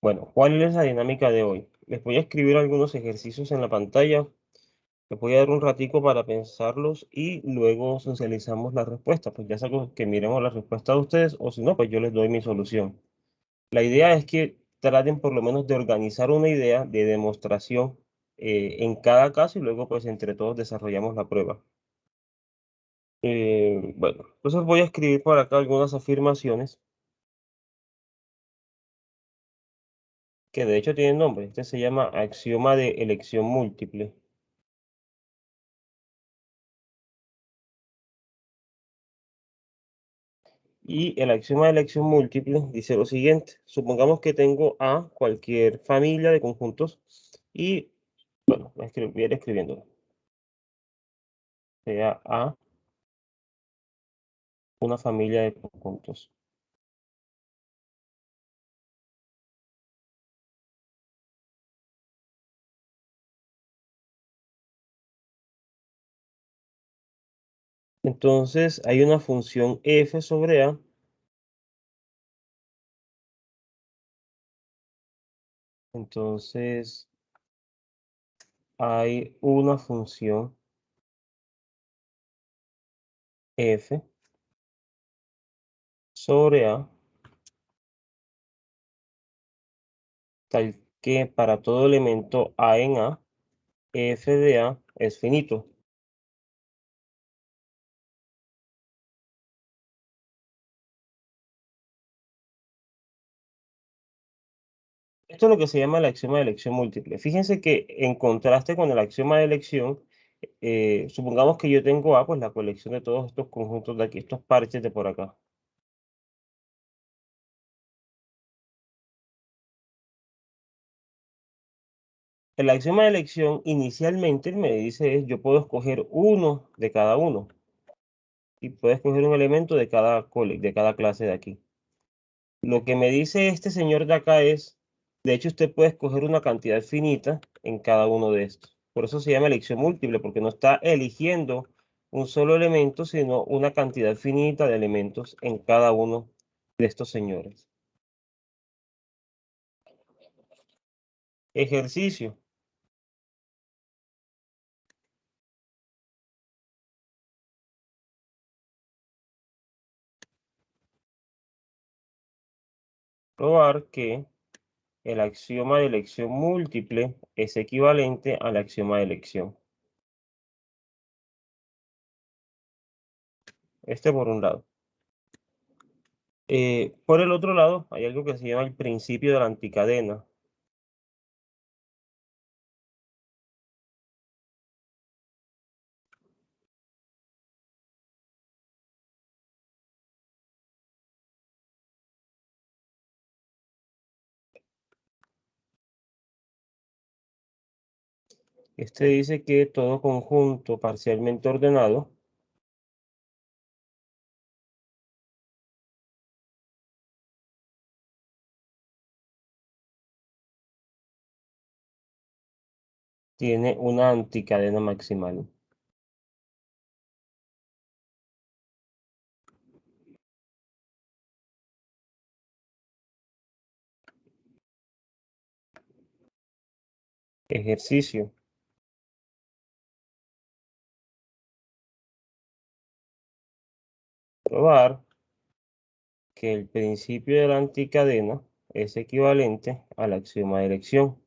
Bueno, ¿cuál es la dinámica de hoy? Les voy a escribir algunos ejercicios en la pantalla. Les voy a dar un ratico para pensarlos y luego socializamos la respuesta. Pues ya sea que miremos la respuesta de ustedes o si no, pues yo les doy mi solución. La idea es que traten por lo menos de organizar una idea de demostración en cada caso y luego pues entre todos desarrollamos la prueba. Bueno, entonces voy a escribir por acá algunas afirmaciones que de hecho tienen nombre. Este se llama axioma de elección múltiple. Y el axioma de elección múltiple dice lo siguiente. Supongamos que tengo A, cualquier familia de conjuntos, y bueno, voy a ir escribiéndolo. Sea A una familia de conjuntos. Entonces hay una función f sobre A. Entonces hay una función f sobre A, tal que para todo elemento A en A, f de A es finito. Esto es lo que se llama el axioma de elección múltiple. Fíjense que en contraste con el axioma de elección, supongamos que yo tengo A, pues la colección de todos estos conjuntos de aquí, estos parches de por acá. El axioma de elección inicialmente me dice es yo puedo escoger uno de cada uno y puedo escoger un elemento de cada clase de aquí. Lo que me dice este señor de acá es, de hecho usted puede escoger una cantidad finita en cada uno de estos. Por eso se llama elección múltiple, porque no está eligiendo un solo elemento, sino una cantidad finita de elementos en cada uno de estos señores. Ejercicio. Probar que el axioma de elección múltiple es equivalente al axioma de elección. Este por un lado. Por el otro lado, hay algo que se llama el principio de la anticadena. Este dice que todo conjunto parcialmente ordenado tiene una anticadena maximal. Ejercicio. Probar que el principio de la anticadena es equivalente al axioma de elección.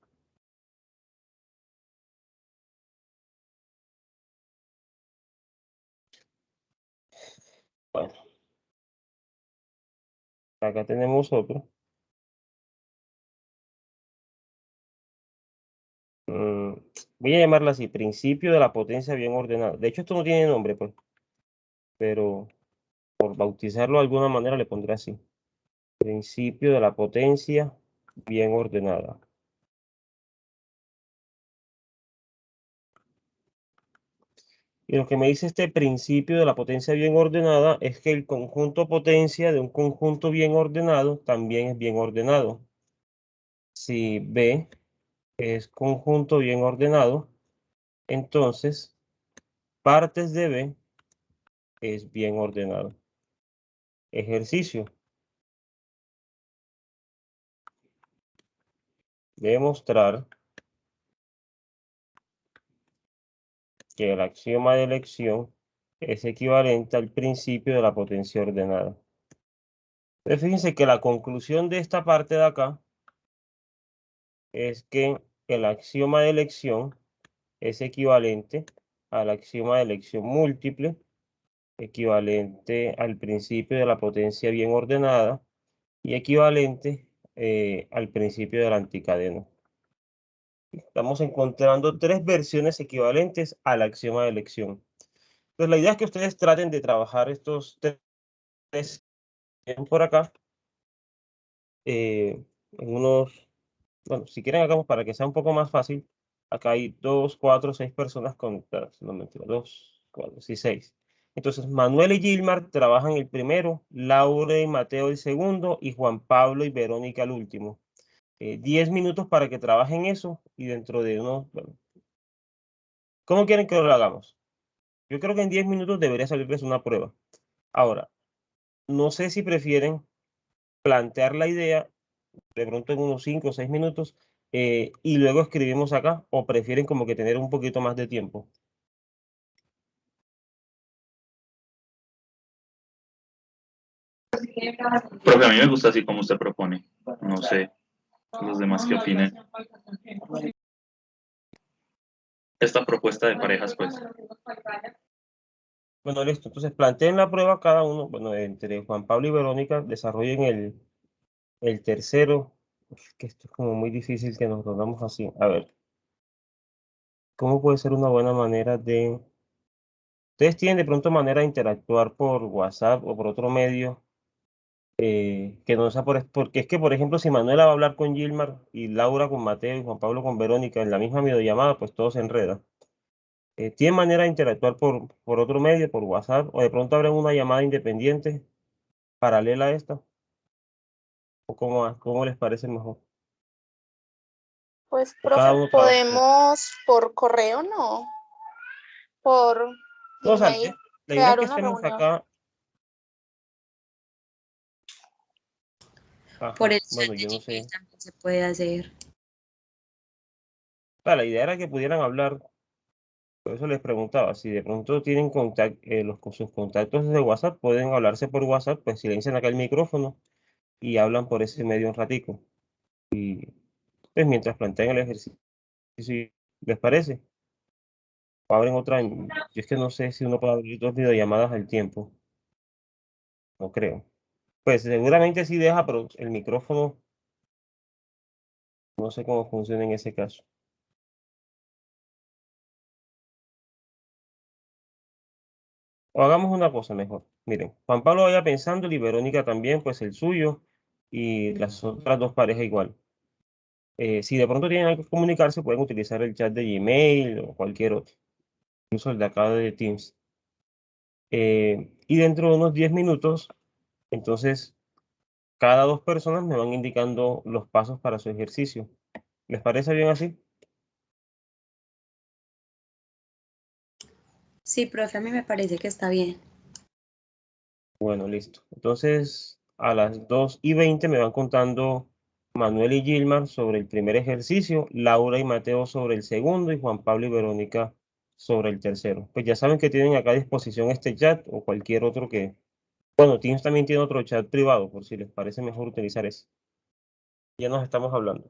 Bueno, acá tenemos otro. Mm, Voy a llamarla así, principio de la potencia bien ordenada. De hecho, esto no tiene nombre, pues, pero por bautizarlo de alguna manera le pondré así. Principio de la potencia bien ordenada. Y lo que me dice este principio de la potencia bien ordenada es que el conjunto potencia de un conjunto bien ordenado también es bien ordenado. Si B es conjunto bien ordenado, entonces partes de B es bien ordenado. Ejercicio. demostrar que el axioma de elección es equivalente al principio de la potencia ordenada. Entonces, fíjense que la conclusión de esta parte de acá es que el axioma de elección es equivalente al axioma de elección múltiple, equivalente al principio de la potencia bien ordenada y equivalente al principio de la anticadena. Estamos encontrando tres versiones equivalentes al axioma de elección. Entonces, la idea es que ustedes traten de trabajar estos tres por acá en unos, bueno, si quieren hagamos para que sea un poco más fácil. Acá hay 2, 4, 6 personas conectadas. No mentira, 2, 4, sí, 6. Entonces, Manuel y Gilmar trabajan el primero, Laura y Mateo el segundo, y Juan Pablo y Verónica el último. 10 minutos para que trabajen eso y dentro de unos, bueno, ¿cómo quieren que lo hagamos? Yo creo que en 10 minutos debería salirles una prueba. Ahora, no sé si prefieren plantear la idea de pronto en unos 5 o 6 minutos y luego escribimos acá o prefieren como que tener un poquito más de tiempo. Profe, a mí me gusta así como usted propone. No sé los demás qué opinen. Esta propuesta de parejas, pues. Bueno, listo. Entonces planteen la prueba cada uno. Bueno, entre Juan Pablo y Verónica desarrollen el tercero. Uf, que esto es como muy difícil que nos lo hagamos así. A ver, ¿cómo puede ser una buena manera de... Ustedes tienen de pronto manera de interactuar por WhatsApp o por otro medio que no sea porque es que, por ejemplo, si Manuela va a hablar con Gilmar y Laura con Mateo y Juan Pablo con Verónica en la misma videollamada, pues todo se enreda. ¿Tienen manera de interactuar por otro medio, por WhatsApp, o de pronto abren una llamada independiente paralela a esta? ¿O cómo les parece mejor? Pues, ¿O cada profe, uno trabaja? podemos por correo, ¿no? Por No, o sea, email, la idea es crear que una estemos reunión. acá. Por Ajá, el chat bueno, de yo no Gmail sé. también se puede hacer. O sea, la idea era que pudieran hablar. Por eso les preguntaba, si de pronto tienen sus contactos desde WhatsApp, pueden hablarse por WhatsApp, pues silencian acá el micrófono y hablan por ese medio un ratico. Pues mientras plantean el ejercicio, ¿les parece? O abren otra, yo es que no sé si uno puede abrir dos videollamadas al tiempo, no creo. Pues seguramente sí deja, pero el micrófono no sé cómo funciona en ese caso. O hagamos una cosa mejor. Miren, Juan Pablo vaya pensando y Verónica también, pues el suyo y las otras dos parejas igual. Si de pronto tienen algo que comunicarse, pueden utilizar el chat de Gmail o cualquier otro, incluso el de acá de Teams. Y dentro de unos 10 minutos, entonces, cada dos personas me van indicando los pasos para su ejercicio. ¿Les parece bien así? Sí, profe, a mí me parece que está bien. Bueno, listo. Entonces, a las 2:20 me van contando Manuel y Gilmar sobre el primer ejercicio, Laura y Mateo sobre el segundo y Juan Pablo y Verónica sobre el tercero. Pues ya saben que tienen acá a disposición este chat o cualquier otro que... Bueno, Teams también tiene otro chat privado, por si les parece mejor utilizar ese. Ya nos estamos hablando.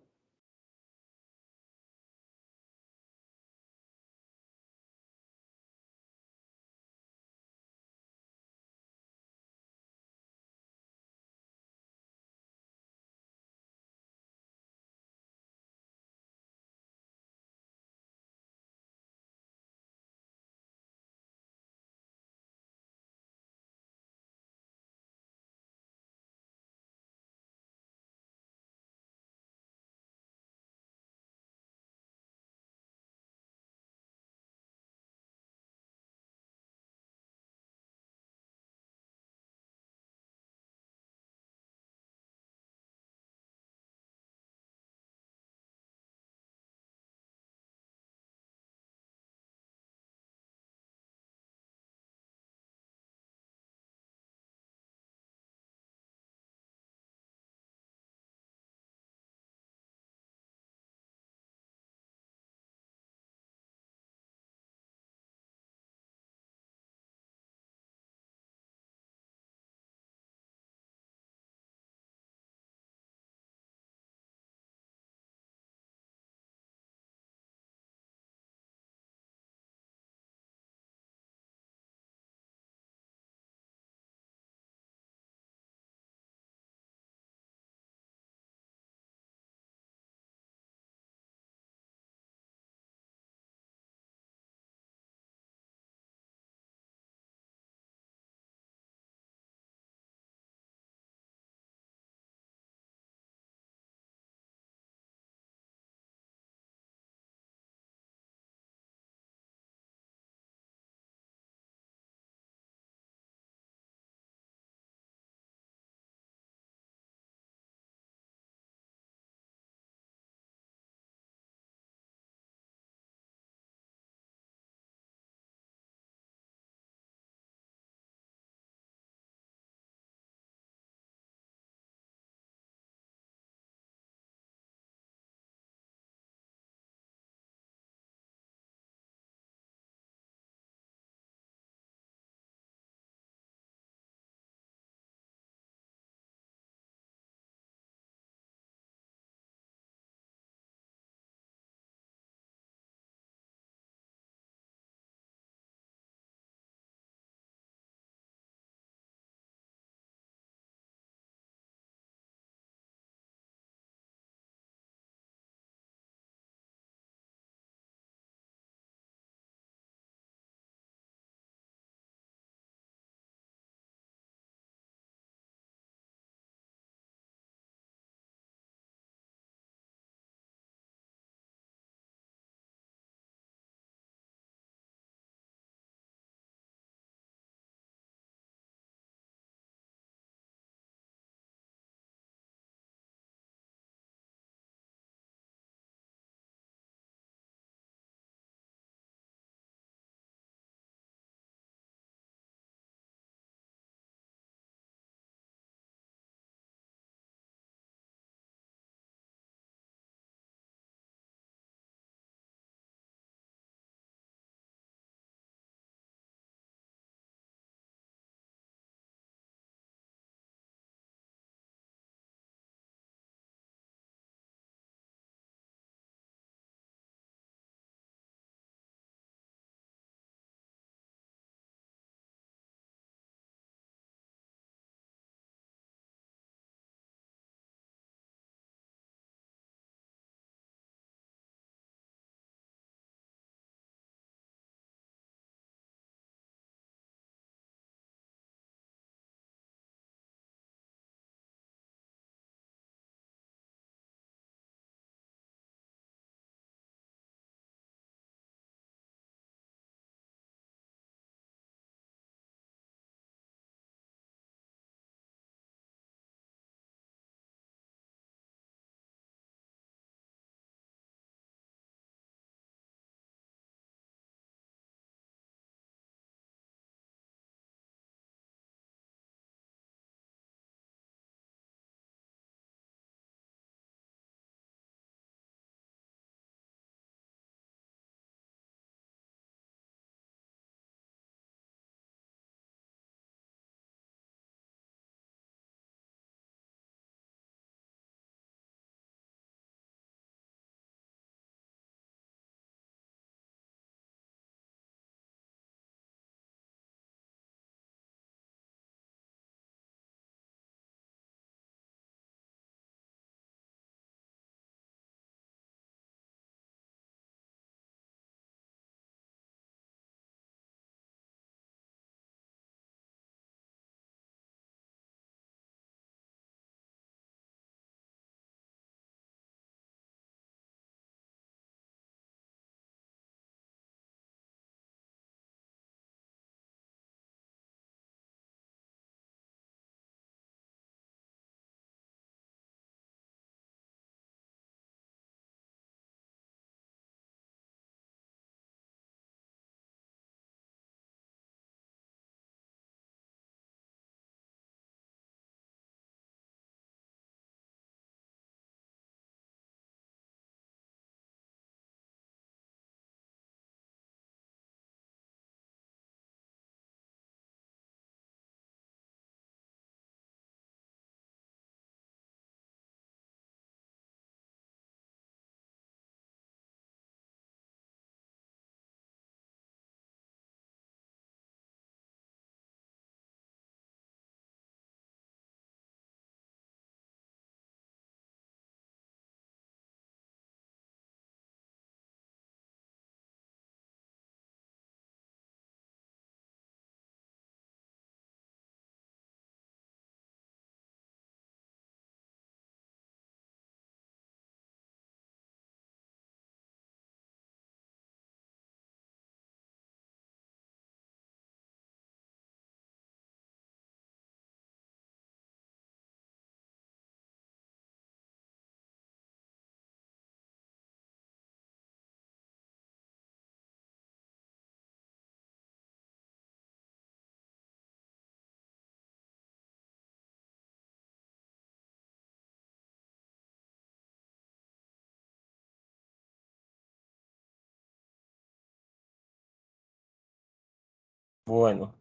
Bueno,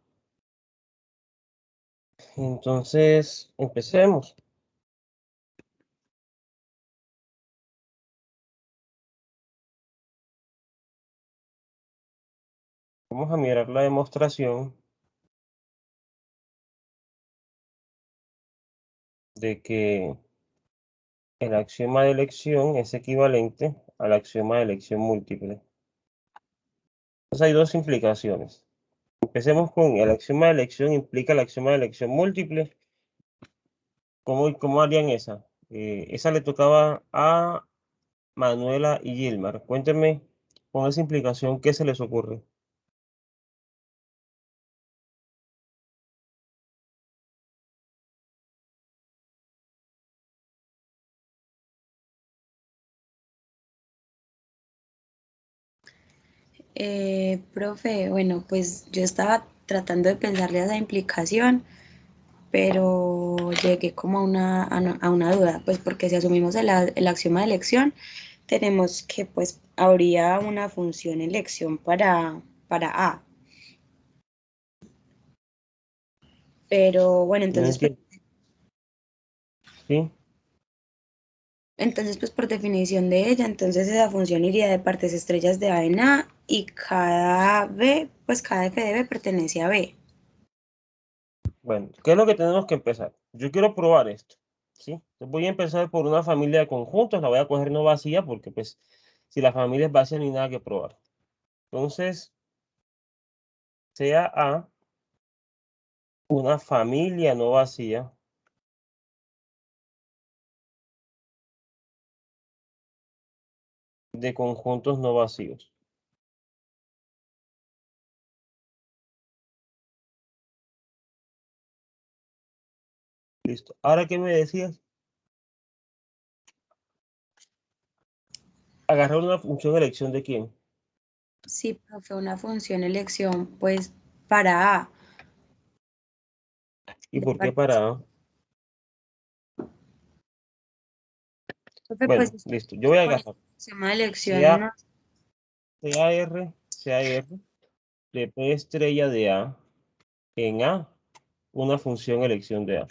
entonces empecemos. Vamos a mirar la demostración de que el axioma de elección es equivalente al axioma de elección múltiple. Entonces hay dos implicaciones. Empecemos con el axioma de elección implica el axioma de elección múltiple. ¿Cómo harían esa? Esa le tocaba a Manuela y Gilmar. Cuéntenme con esa implicación qué se les ocurre. Profe, bueno, pues yo estaba tratando de pensarle a esa implicación, pero llegué como a una duda, pues porque si asumimos el axioma de elección, tenemos que pues habría una función elección para A. Pero bueno, No entiendo. ¿Sí? entonces pues por definición de ella, entonces esa función iría de partes estrellas de A en A y cada B, pues cada f de B pertenece a B. Bueno, ¿qué es lo que tenemos que empezar? Yo quiero probar esto, ¿sí? Entonces voy a empezar por una familia de conjuntos, la voy a coger no vacía porque pues si la familia es vacía no hay nada que probar. Entonces, sea A una familia no vacía de conjuntos no vacíos. Listo. Ahora, ¿qué me decías? Agarrar una función de elección de quién. Sí, profe, una función elección pues para A. ¿Y De por qué partes. para A? Profe, pues Bueno, listo. Yo voy a con el agarrar sistema de elección, sea, ¿no? sea R de P estrella de A en A, una función elección de A.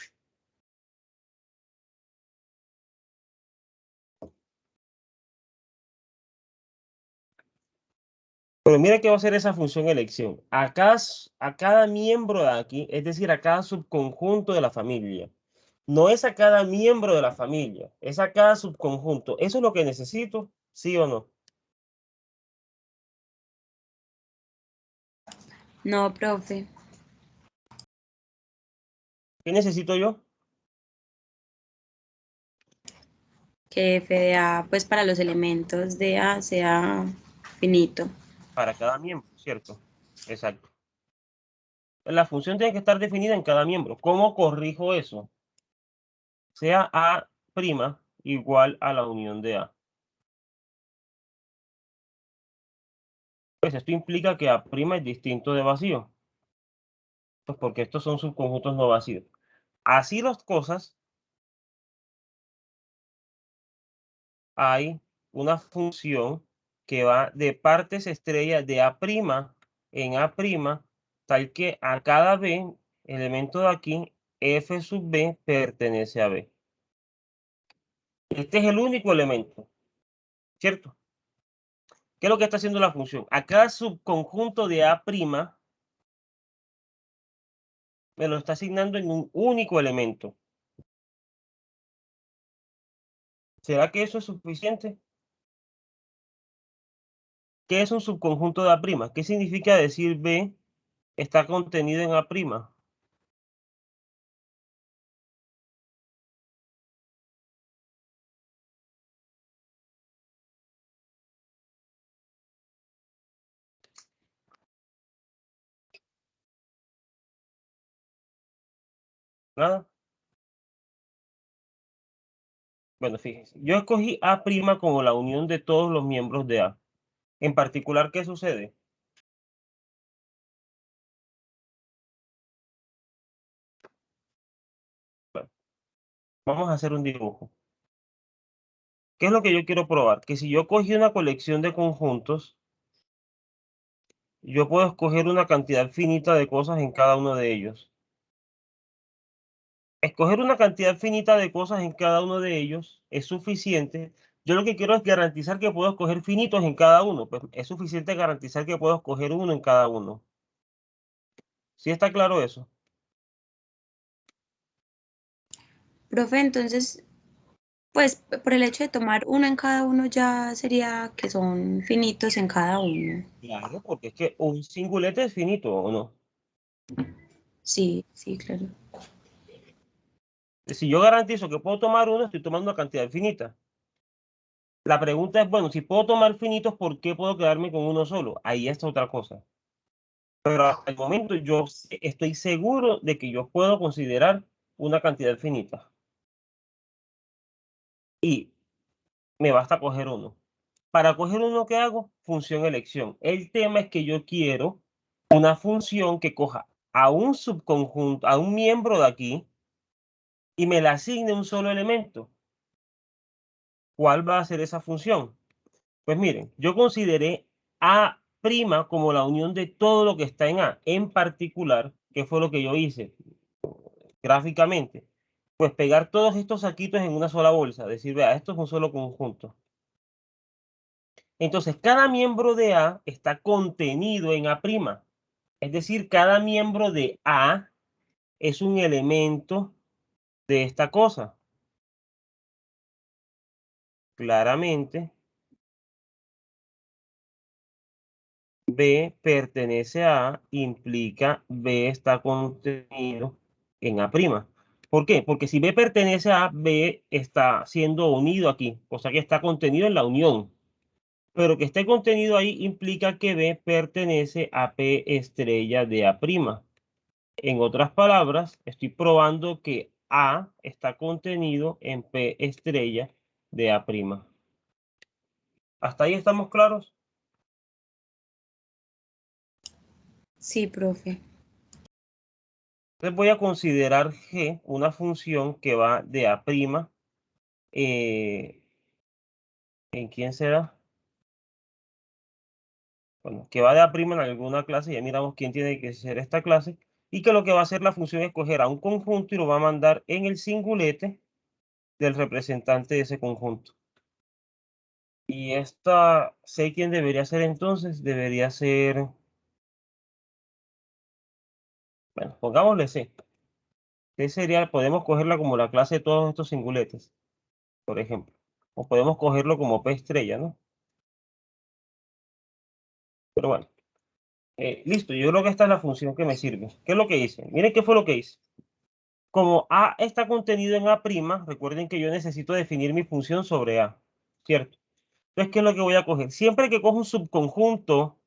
Pero mira qué va a hacer esa función elección. A cada miembro de aquí, es decir, a cada subconjunto de la familia. No es a cada miembro de la familia, es a cada subconjunto. ¿Eso es lo que necesito? ¿Sí o no? No, profe, ¿Qué necesito yo? que f de A pues para los elementos de A sea finito. Para cada miembro, ¿cierto? Exacto. La función tiene que estar definida en cada miembro. ¿Cómo corrijo eso? Sea A' igual a la unión de A. Pues esto implica que A' es distinto de vacío. Pues porque estos son subconjuntos no vacíos. Así las cosas, hay una función que va de partes estrellas de A' en A', tal que a cada B, elemento de aquí, F sub B pertenece a B. Este es el único elemento, ¿cierto? ¿Qué es lo que está haciendo la función? A cada subconjunto de A' me lo está asignando en un único elemento. ¿Será que eso es suficiente? ¿Qué es un subconjunto de A'? ¿Qué significa decir B está contenido en A'? Nada. Bueno, fíjense, yo escogí A' como la unión de todos los miembros de A. En particular, ¿qué sucede? Bueno, vamos a hacer un dibujo. ¿Qué es lo que yo quiero probar? Que si yo cogí una colección de conjuntos, yo puedo escoger una cantidad finita de cosas en cada uno de ellos. Escoger una cantidad finita de cosas en cada uno de ellos es suficiente. Yo lo que quiero es garantizar que puedo escoger finitos en cada uno. Pues es suficiente garantizar que puedo escoger uno en cada uno. ¿Sí está claro eso? Profe, entonces, pues por el hecho de tomar uno en cada uno ya sería que son finitos en cada uno. Claro, porque es que un singulete es finito, ¿o no? Sí, sí, claro. Si yo garantizo que puedo tomar uno, estoy tomando una cantidad finita. La pregunta es, bueno, si puedo tomar finitos, ¿por qué puedo quedarme con uno solo? Ahí está otra cosa. Pero hasta el momento yo estoy seguro de que yo puedo considerar una cantidad finita. Y me basta coger uno. Para coger uno, ¿qué hago? Función elección. El tema es que yo quiero una función que coja a un subconjunto, a un miembro de aquí, y me le asigne un solo elemento. ¿Cuál va a ser esa función? Pues miren, yo consideré A' como la unión de todo lo que está en A. En particular, ¿qué fue lo que yo hice gráficamente? Pues pegar todos estos saquitos en una sola bolsa. Decir, vea, esto es un solo conjunto. Entonces, cada miembro de A está contenido en A'. Es decir, cada miembro de A es un elemento de esta cosa. Claramente, B pertenece a A, implica B está contenido en A'. ¿Por qué? Porque si B pertenece a A, B está siendo unido aquí, o sea que está contenido en la unión. Pero que esté contenido ahí implica que B pertenece a P estrella de A'. En otras palabras, estoy probando que A está contenido en P estrella de A'. ¿Hasta ahí estamos claros? Sí, profe. Entonces voy a considerar G una función que va de A'. ¿En quién será? Bueno, que va de A' en alguna clase, ya miramos quién tiene que ser esta clase, y que lo que va a hacer la función es coger a un conjunto y lo va a mandar en el singulete del representante de ese conjunto. Y esta, sé quién debería ser entonces, debería ser, bueno, pongámosle C. C sería, podemos cogerla como la clase de todos estos singuletes, por ejemplo. O podemos cogerlo como P estrella, ¿no? Pero bueno, listo, yo creo que esta es la función que me sirve. ¿Qué es lo que hice? Miren qué fue lo que hice. Como A está contenido en A', recuerden que yo necesito definir mi función sobre A, ¿cierto? Entonces, ¿qué es lo que voy a coger? Siempre que cojo un subconjunto,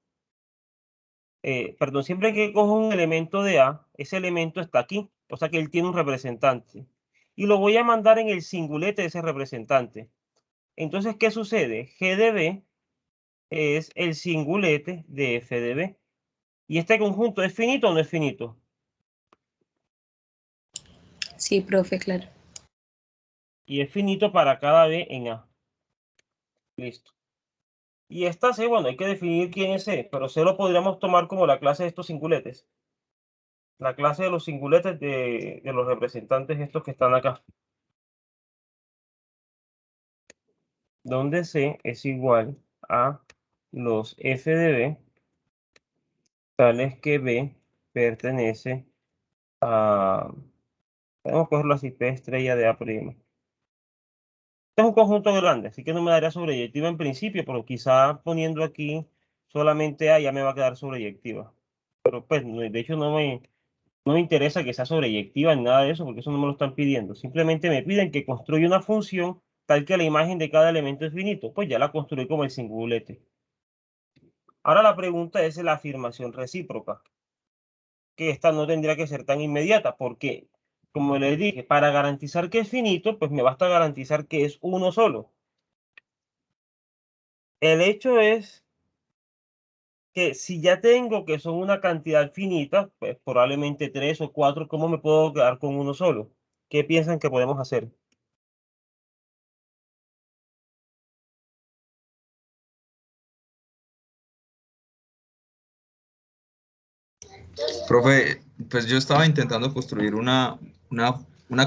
perdón, siempre que cojo un elemento de A, ese elemento está aquí, o sea que él tiene un representante. Y lo voy a mandar en el singulete de ese representante. Entonces, ¿qué sucede? G de B es el singulete de F de B. ¿Y este conjunto es finito o no es finito? Sí, profe, claro. Y es finito para cada B en A. Listo. Y esta C, bueno, hay que definir quién es C, pero C lo podríamos tomar como la clase de estos singuletes. La clase de los singuletes de los representantes estos que están acá. Donde C es igual a los F de B, tales que B pertenece a, podemos cogerlo así, P estrella de A'. Este es un conjunto grande, así que no me daría sobreyectiva en principio, pero quizá poniendo aquí solamente A ya me va a quedar sobreyectiva. Pero pues, de hecho no me interesa que sea sobreyectiva ni nada de eso, porque eso no me lo están pidiendo. Simplemente me piden que construya una función tal que la imagen de cada elemento es finito. Pues ya la construí como el singulete. Ahora la pregunta es la afirmación recíproca, que esta no tendría que ser tan inmediata, porque, como les dije, para garantizar que es finito, pues me basta garantizar que es uno solo. El hecho es que si ya tengo que son una cantidad finita, pues probablemente 3 o 4, ¿cómo me puedo quedar con uno solo? ¿Qué piensan que podemos hacer? Profe, pues yo estaba intentando construir una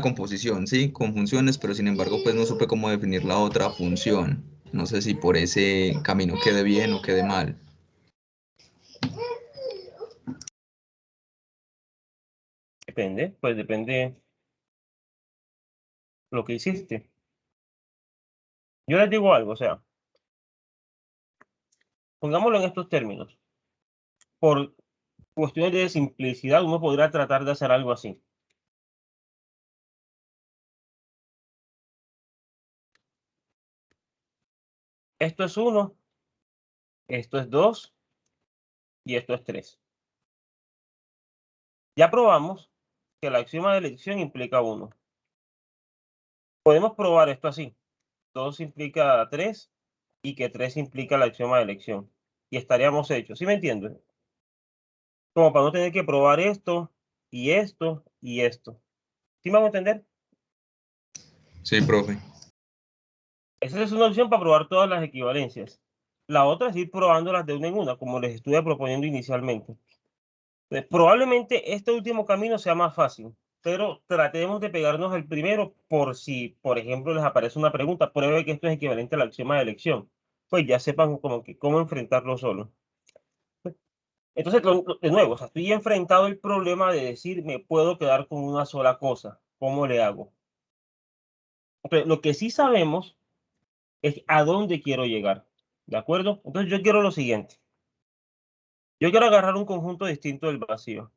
composición, ¿sí? Con funciones, pero sin embargo, pues no supe cómo definir la otra función. No sé si por ese camino quede bien o quede mal. Depende, pues depende lo que hiciste. Yo les digo algo, o sea, pongámoslo en estos términos. Por cuestiones de simplicidad, uno podrá tratar de hacer algo así. Esto es 1, esto es 2 y esto es 3. Ya probamos que la axioma de elección implica 1. Podemos probar esto así. 2 implica 3 y que 3 implica la axioma de elección. Y estaríamos hechos. ¿Sí me entienden? Como para no tener que probar esto y esto y esto. ¿Sí me van a entender? Sí, profe. Esa es una opción para probar todas las equivalencias. La otra es ir probándolas de una en una, como les estuve proponiendo inicialmente. Entonces, probablemente este último camino sea más fácil, pero tratemos de pegarnos al primero por si, por ejemplo, les aparece una pregunta, pruebe que esto es equivalente a la axioma de elección. Pues ya sepan como que cómo enfrentarlo solo. Entonces, de nuevo, o sea, estoy enfrentado al problema de decir, me puedo quedar con una sola cosa. ¿Cómo le hago? Entonces, lo que sí sabemos es a dónde quiero llegar. ¿De acuerdo? Entonces, yo quiero lo siguiente. Yo quiero agarrar un conjunto distinto del vacío.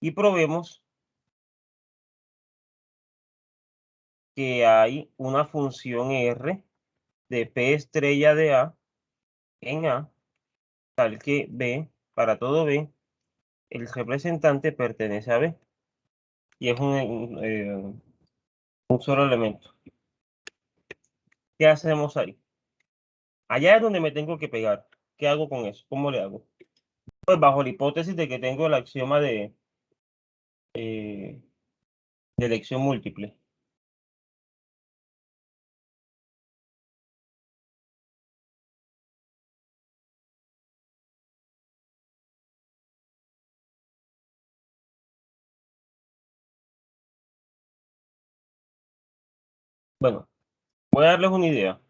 Y probemos que hay una función R de P estrella de A en A, tal que B, para todo B, el representante pertenece a B. Y es un solo elemento. ¿Qué hacemos ahí? Allá es donde me tengo que pegar. ¿Qué hago con eso? ¿Cómo le hago? Pues bajo la hipótesis de que tengo el axioma de elección múltiple. Bueno, voy a darles una idea.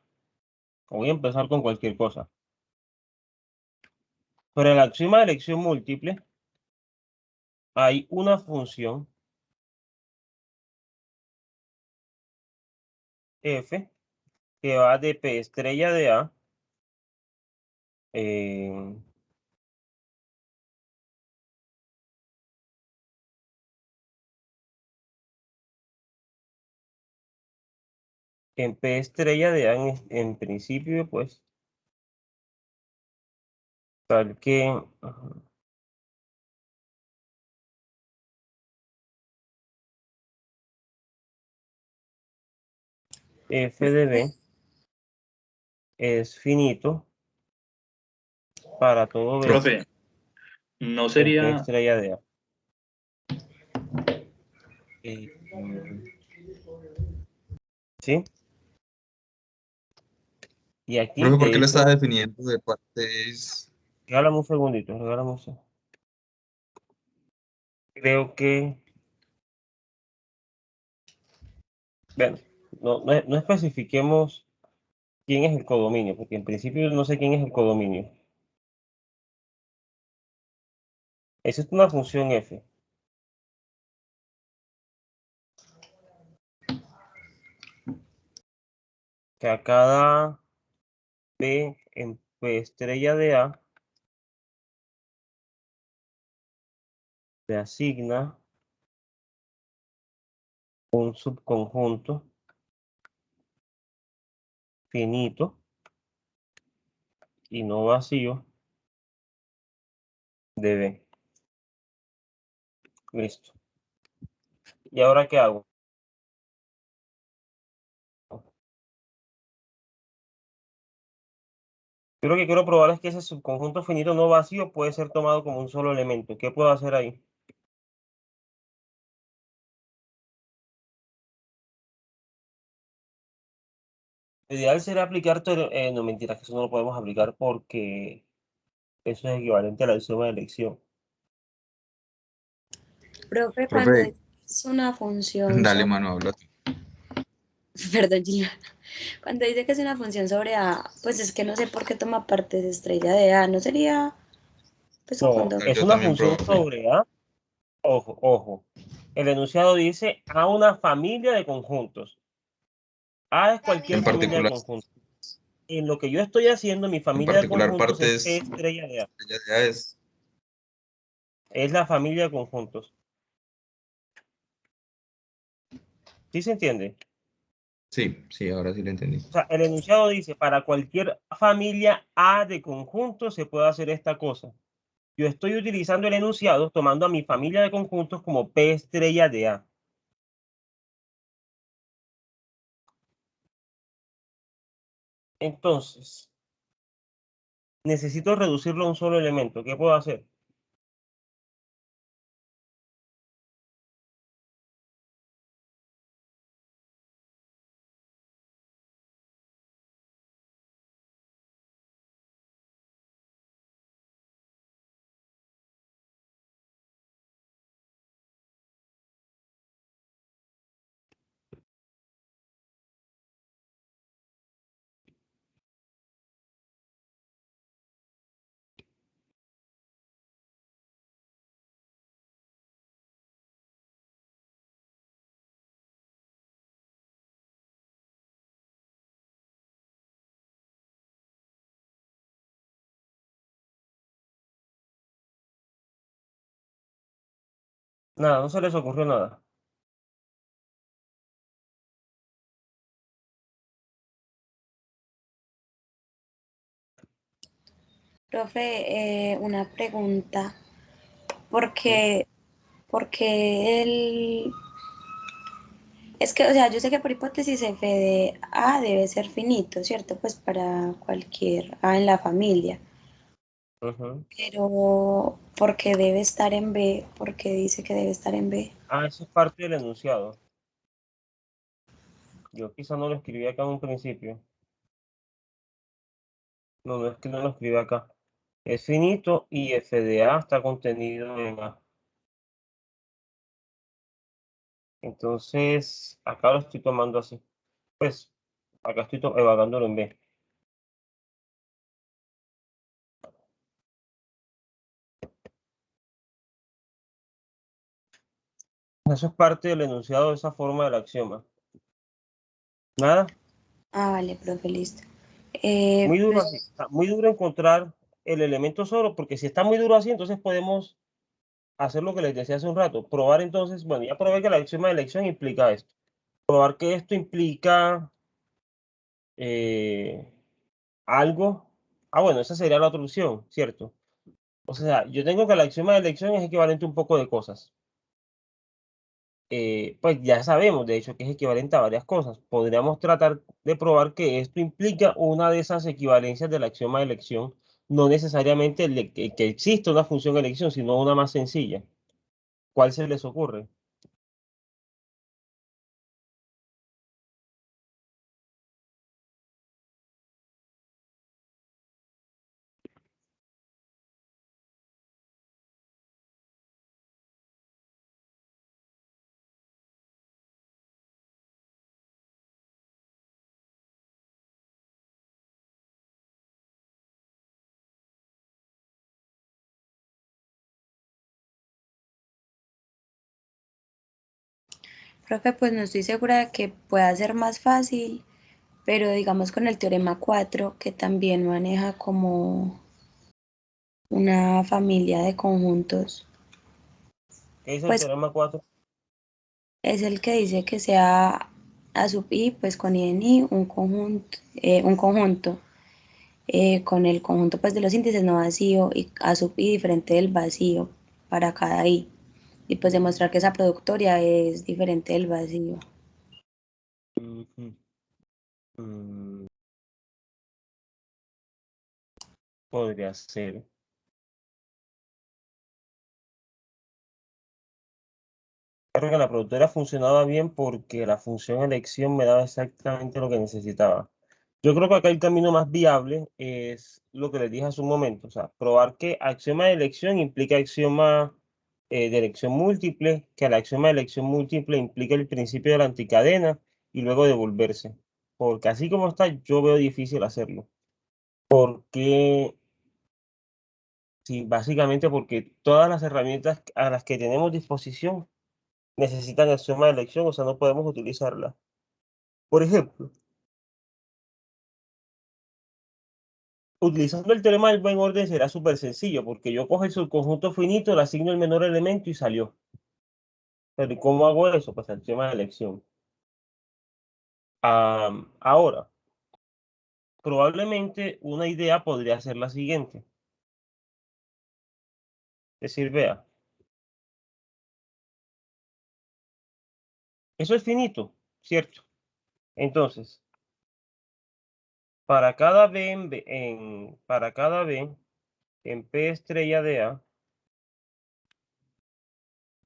Voy a empezar con cualquier cosa. Pero el axioma de elección múltiple hay una función f que va de P estrella de A en P estrella de A en principio, pues, tal que f de B es finito para todo B Profe, no en P sería, estrella de A. ¿Sí? Y aquí, Profe, ¿por de qué lo está hecho, definiendo de partes? regálame un segundito, regálame un segundo. Creo que, bueno, no especifiquemos quién es el codominio, porque en principio no sé quién es el codominio. Existe una función f que a cada p en P estrella de A se asigna un subconjunto finito y no vacío de B. Listo. ¿Y ahora qué hago? Yo lo que quiero probar es que ese subconjunto finito no vacío puede ser tomado como un solo elemento. ¿Qué puedo hacer ahí? Lo ideal sería aplicar, no, mentira, que eso no lo podemos aplicar porque Eso es equivalente a la axioma de elección. Profe, cuando Profe, es una función dale, sobre, mano, habla tú. perdón, Gilberto. Cuando dice que es una función sobre A, pues es que no sé por qué toma partes estrella de A, ¿no sería, pues o No, cuando, es Yo una también, función profe. sobre A. Ojo, ojo. El enunciado dice a una familia de conjuntos. A es cualquier En familia de particular, conjuntos. En lo que yo estoy haciendo, mi familia de conjuntos es P partes, estrella de A. ya es. Es la familia de conjuntos. ¿Sí se entiende? Sí, sí, ahora sí lo entendí. O sea, el enunciado dice, para cualquier familia A de conjuntos se puede hacer esta cosa. Yo estoy utilizando el enunciado tomando a mi familia de conjuntos como P estrella de A. Entonces, necesito reducirlo a un solo elemento. ¿Qué puedo hacer? Nada, no se les ocurrió nada. profe, una pregunta, ¿por ¿Sí? qué, por qué el, es que, o sea, yo sé que por hipótesis f de A debe ser finito, ¿cierto? Pues para cualquier A en la familia, Ujú. pero ¿por qué debe estar en B? ¿Por qué dice que debe estar en B? Ah, eso es parte del enunciado. Yo quizá no lo escribí acá en un principio. No, no es que no lo escribí acá. Es finito y f de A está contenido en A. Entonces, acá lo estoy tomando así. Pues, acá estoy evaluándolo en B. Eso es parte del enunciado de esa forma del axioma. Nada, Ah, vale, profe, listo. muy duro así. Pues, Está muy duro encontrar el elemento solo, porque si está muy duro así, entonces podemos hacer lo que les decía hace un rato. Probar entonces, bueno, ya probé que la axioma de elección implica esto. Probar que esto implica eh, algo. Ah, bueno, esa sería la otra opción, ¿cierto? O sea, yo tengo que la axioma de elección es equivalente a un poco de cosas. Pues ya sabemos, de hecho, que es equivalente a varias cosas. Podríamos tratar de probar que esto implica una de esas equivalencias del axioma de elección, no necesariamente que existe una función de elección, sino una más sencilla. ¿Cuál se les ocurre? profe, pues no estoy segura de que pueda ser más fácil, pero digamos con el teorema 4 que también maneja como una familia de conjuntos, ¿Qué dice el pues teorema 4? es el que dice que sea A sub i, pues con i en i, un conjunto con el conjunto pues de los índices no vacío y A sub i diferente del vacío para cada i. Y pues demostrar que esa productoria es diferente del vacío. Ujú. Mm, podría ser. Creo que la productora funcionaba bien porque la función elección me daba exactamente lo que necesitaba. Yo creo que acá el camino más viable es lo que les dije hace un momento, o sea, probar que axioma de elección implica axioma de elección múltiple, que el axioma de elección múltiple implica el principio de la anticadena y luego devolverse. Porque así como está, yo veo difícil hacerlo. Porque, sí, básicamente porque todas las herramientas a las que tenemos disposición necesitan axioma de elección, o sea, no podemos utilizarlas. Por ejemplo, utilizando el teorema del buen orden será súper sencillo, porque yo cojo el subconjunto finito, le asigno el menor elemento y salió. Pero ¿y cómo hago eso? Pues el tema de elección. Ahora, probablemente una idea podría ser la siguiente. Es decir, vea, eso es finito, ¿cierto? Entonces, para cada B para cada B en P estrella de A,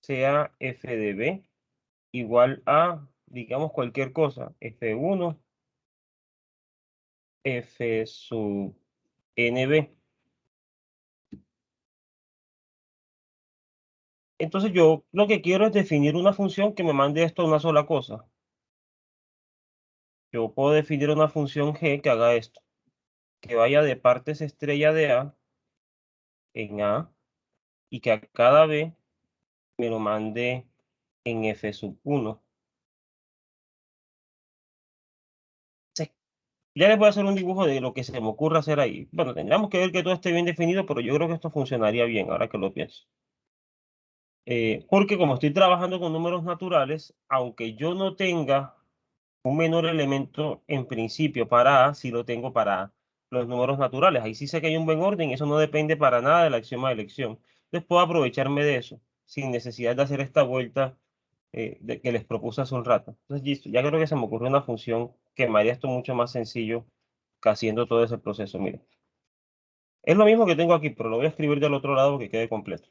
sea f de B igual a, digamos, cualquier cosa, F1, F sub NB. Entonces yo lo que quiero es definir una función que me mande esto a una sola cosa. Yo puedo definir una función g que haga esto, que vaya de partes estrella de A en A y que a cada B me lo mande en F sub 1. Ya les voy a hacer un dibujo de lo que se me ocurre hacer ahí. Bueno, tendríamos que ver que todo esté bien definido, pero yo creo que esto funcionaría bien ahora que lo pienso. Porque como estoy trabajando con números naturales, aunque yo no tenga un menor elemento en principio para A, si lo tengo para los números naturales. Ahí sí sé que hay un buen orden y eso no depende para nada del axioma de elección. Entonces puedo aprovecharme de eso sin necesidad de hacer esta vuelta que les propuse hace un rato. Entonces, listo, ya creo que se me ocurrió una función que me haría esto mucho más sencillo que haciendo todo ese proceso. Mira, es lo mismo que tengo aquí, pero lo voy a escribir del otro lado que quede completo.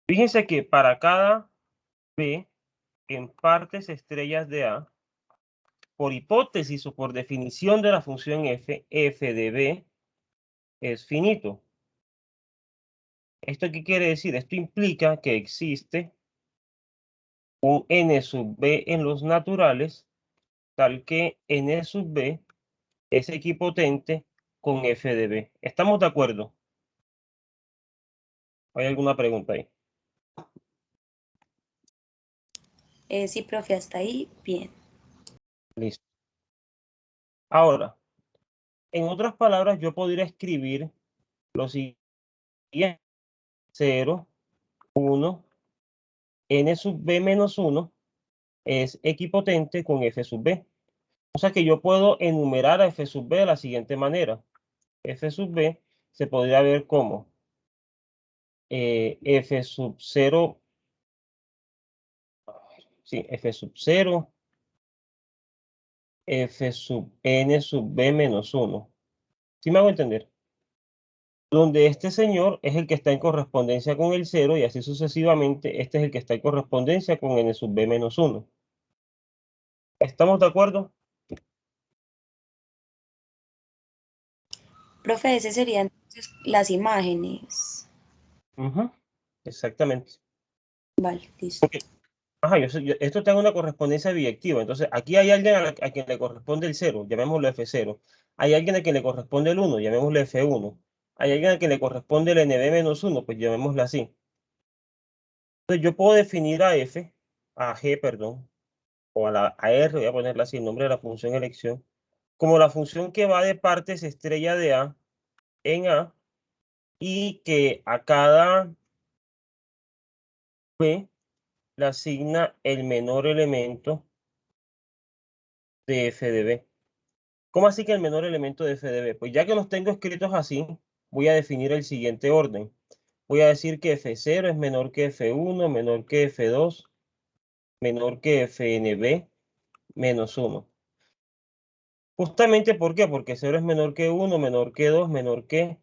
Fíjense que para cada B en partes estrellas de A, por hipótesis o por definición de la función f de b es finito. ¿Esto qué quiere decir? Esto implica que existe un n sub b en los naturales, tal que n sub b es equipotente con f de b. ¿Estamos de acuerdo? ¿Hay alguna pregunta ahí? Sí, profe, hasta ahí, bien. Listo. Ahora, en otras palabras, yo podría escribir lo siguiente: 0, 1, n sub b menos 1 es equipotente con f sub b. O sea que yo puedo enumerar a f sub b de la siguiente manera. F sub b se podría ver como f sub 0, sí, f sub 0, f sub n sub b menos 1. ¿Sí me hago entender? Donde este señor es el que está en correspondencia con el 0 y así sucesivamente, este es el que está en correspondencia con n sub b menos 1. ¿Estamos de acuerdo? Profe, ese serían entonces las imágenes. Exactamente. Vale, listo. Ajá, esto tengo una correspondencia biyectiva. Entonces, aquí hay alguien a quien le corresponde el 0, llamémoslo F0. Hay alguien a quien le corresponde el 1, llamémoslo F1. Hay alguien a quien le corresponde el NB-1, pues llamémoslo así. Entonces, yo puedo definir a G, perdón, o a R, voy a ponerle así el nombre de la función elección, como la función que va de partes estrella de A en A y que a cada B le asigna el menor elemento de F de B. ¿Cómo así que el menor elemento de f de b? Pues ya que los tengo escritos así, voy a definir el siguiente orden. Voy a decir que f0 es menor que f1, menor que f2, menor que fnb, menos 1. Justamente, ¿por qué? Porque 0 es menor que 1, menor que 2, menor que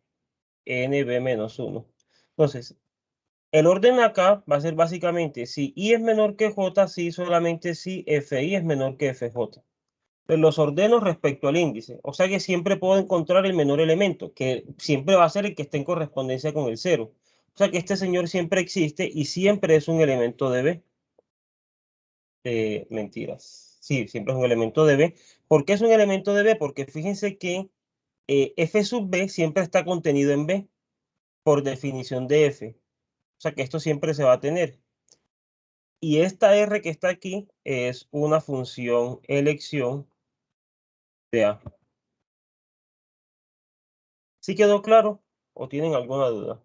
nb menos 1. Entonces, El orden acá va a ser básicamente si I es menor que J, sí solamente si FI es menor que FJ. Pues los ordeno respecto al índice. O sea que siempre puedo encontrar el menor elemento, que siempre va a ser el que esté en correspondencia con el 0. O sea que este señor siempre existe y siempre es un elemento de B. Mentiras. Sí, siempre es un elemento de B. ¿Por qué es un elemento de B? Porque fíjense que F sub B siempre está contenido en B, por definición de F. O sea que esto siempre se va a tener. Y esta R que está aquí es una función elección de A. ¿Sí quedó claro? ¿O tienen alguna duda?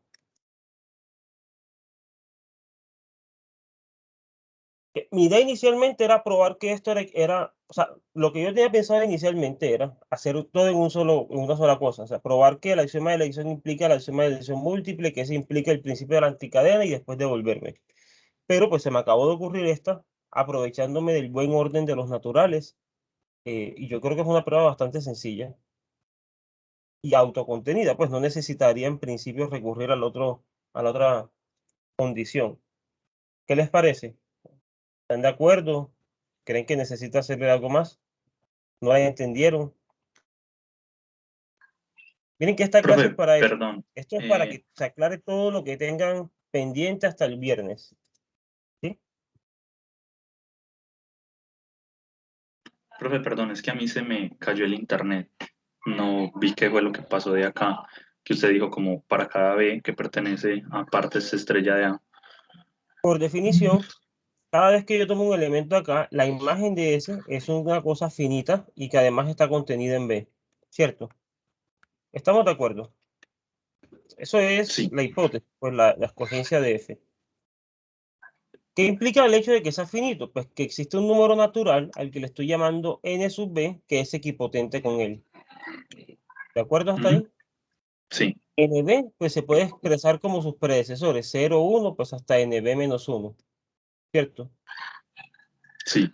Mi idea inicialmente era probar que esto era, o sea, lo que yo tenía pensado inicialmente era hacer todo en una sola cosa, o sea, probar que el axioma de elección implica el axioma de elección múltiple, que ese implica el principio de la anticadena y después devolverme. Pero pues se me acabó de ocurrir esta, aprovechándome del buen orden de los naturales, y yo creo que es una prueba bastante sencilla y autocontenida, pues no necesitaría en principio recurrir a la otra condición. ¿Qué les parece? ¿Están de acuerdo? ¿Creen que necesita hacerle algo más? ¿No la entendieron? Miren que esta clase es Profe, para eso. perdón. Esto es para que se aclare todo lo que tengan pendiente hasta el viernes. ¿Sí? Profe, perdón, es que a mí se me cayó el internet. No vi qué fue lo que pasó de acá, que usted dijo como para cada B que pertenece a partes estrella de A. Por definición, cada vez que yo tomo un elemento acá, la imagen de ese es una cosa finita y que además está contenida en B. ¿Cierto? ¿Estamos de acuerdo? Eso es Sí. la hipótesis, pues la escogencia de F. ¿Qué implica el hecho de que sea finito? Pues que existe un número natural al que le estoy llamando n sub b, que es equipotente con él. ¿De acuerdo hasta ahí? Sí, NB, pues se puede expresar como sus predecesores, 0, 1, pues hasta NB menos 1, ¿cierto? sí.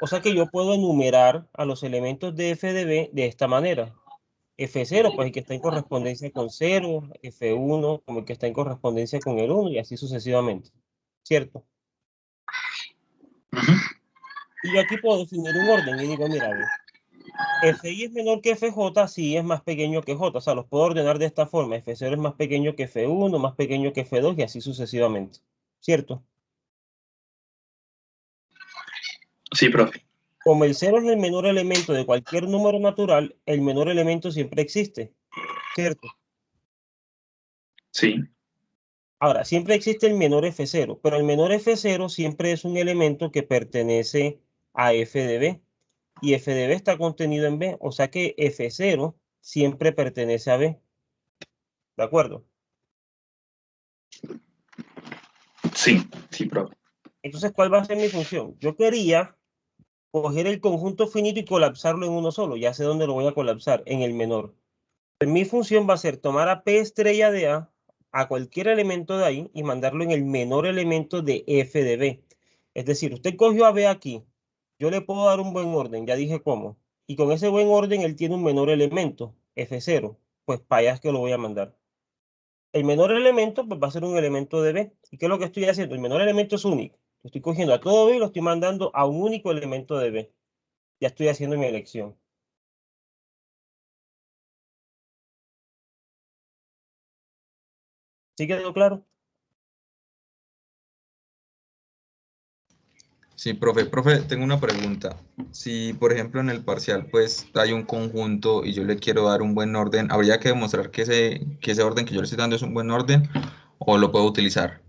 O sea que yo puedo enumerar a los elementos de F de B de esta manera. F0, pues el que está en correspondencia con 0, F1, como el que está en correspondencia con el 1, y así sucesivamente, ¿cierto? Ujú. Y yo aquí puedo definir un orden y digo, mira, ve, FI es menor que FJ, sí es más pequeño que J. O sea, los puedo ordenar de esta forma. F0 es más pequeño que F1, más pequeño que F2 y así sucesivamente. ¿Cierto? Sí, profe. Como el 0 es el menor elemento de cualquier número natural, el menor elemento siempre existe. ¿Cierto? Sí, Ahora, siempre existe el menor F0, pero el menor F0 siempre es un elemento que pertenece a F de B. Y F de B está contenido en B. O sea que F0 siempre pertenece a B. ¿De acuerdo? sí, sí, profe. Entonces, ¿cuál va a ser mi función? Yo quería coger el conjunto finito y colapsarlo en uno solo. Ya sé dónde lo voy a colapsar, en el menor. Mi función va a ser tomar a P estrella de a cualquier elemento de ahí, y mandarlo en el menor elemento de F de B. Es decir, usted cogió a B aquí. Yo le puedo dar un buen orden, ya dije cómo. Y con ese buen orden, él tiene un menor elemento, F0. Pues para allá es que lo voy a mandar. El menor elemento pues, va a ser un elemento de B. ¿Y qué es lo que estoy haciendo? El menor elemento es único. Estoy cogiendo a todo B y lo estoy mandando a un único elemento de B. Ya estoy haciendo mi elección. ¿Sí quedó claro? Sí, profe. Profe, tengo una pregunta. Si, por ejemplo, en el parcial, pues hay un conjunto y yo le quiero dar un buen orden, ¿habría que demostrar que ese orden que yo le estoy dando es un buen orden o lo puedo utilizar?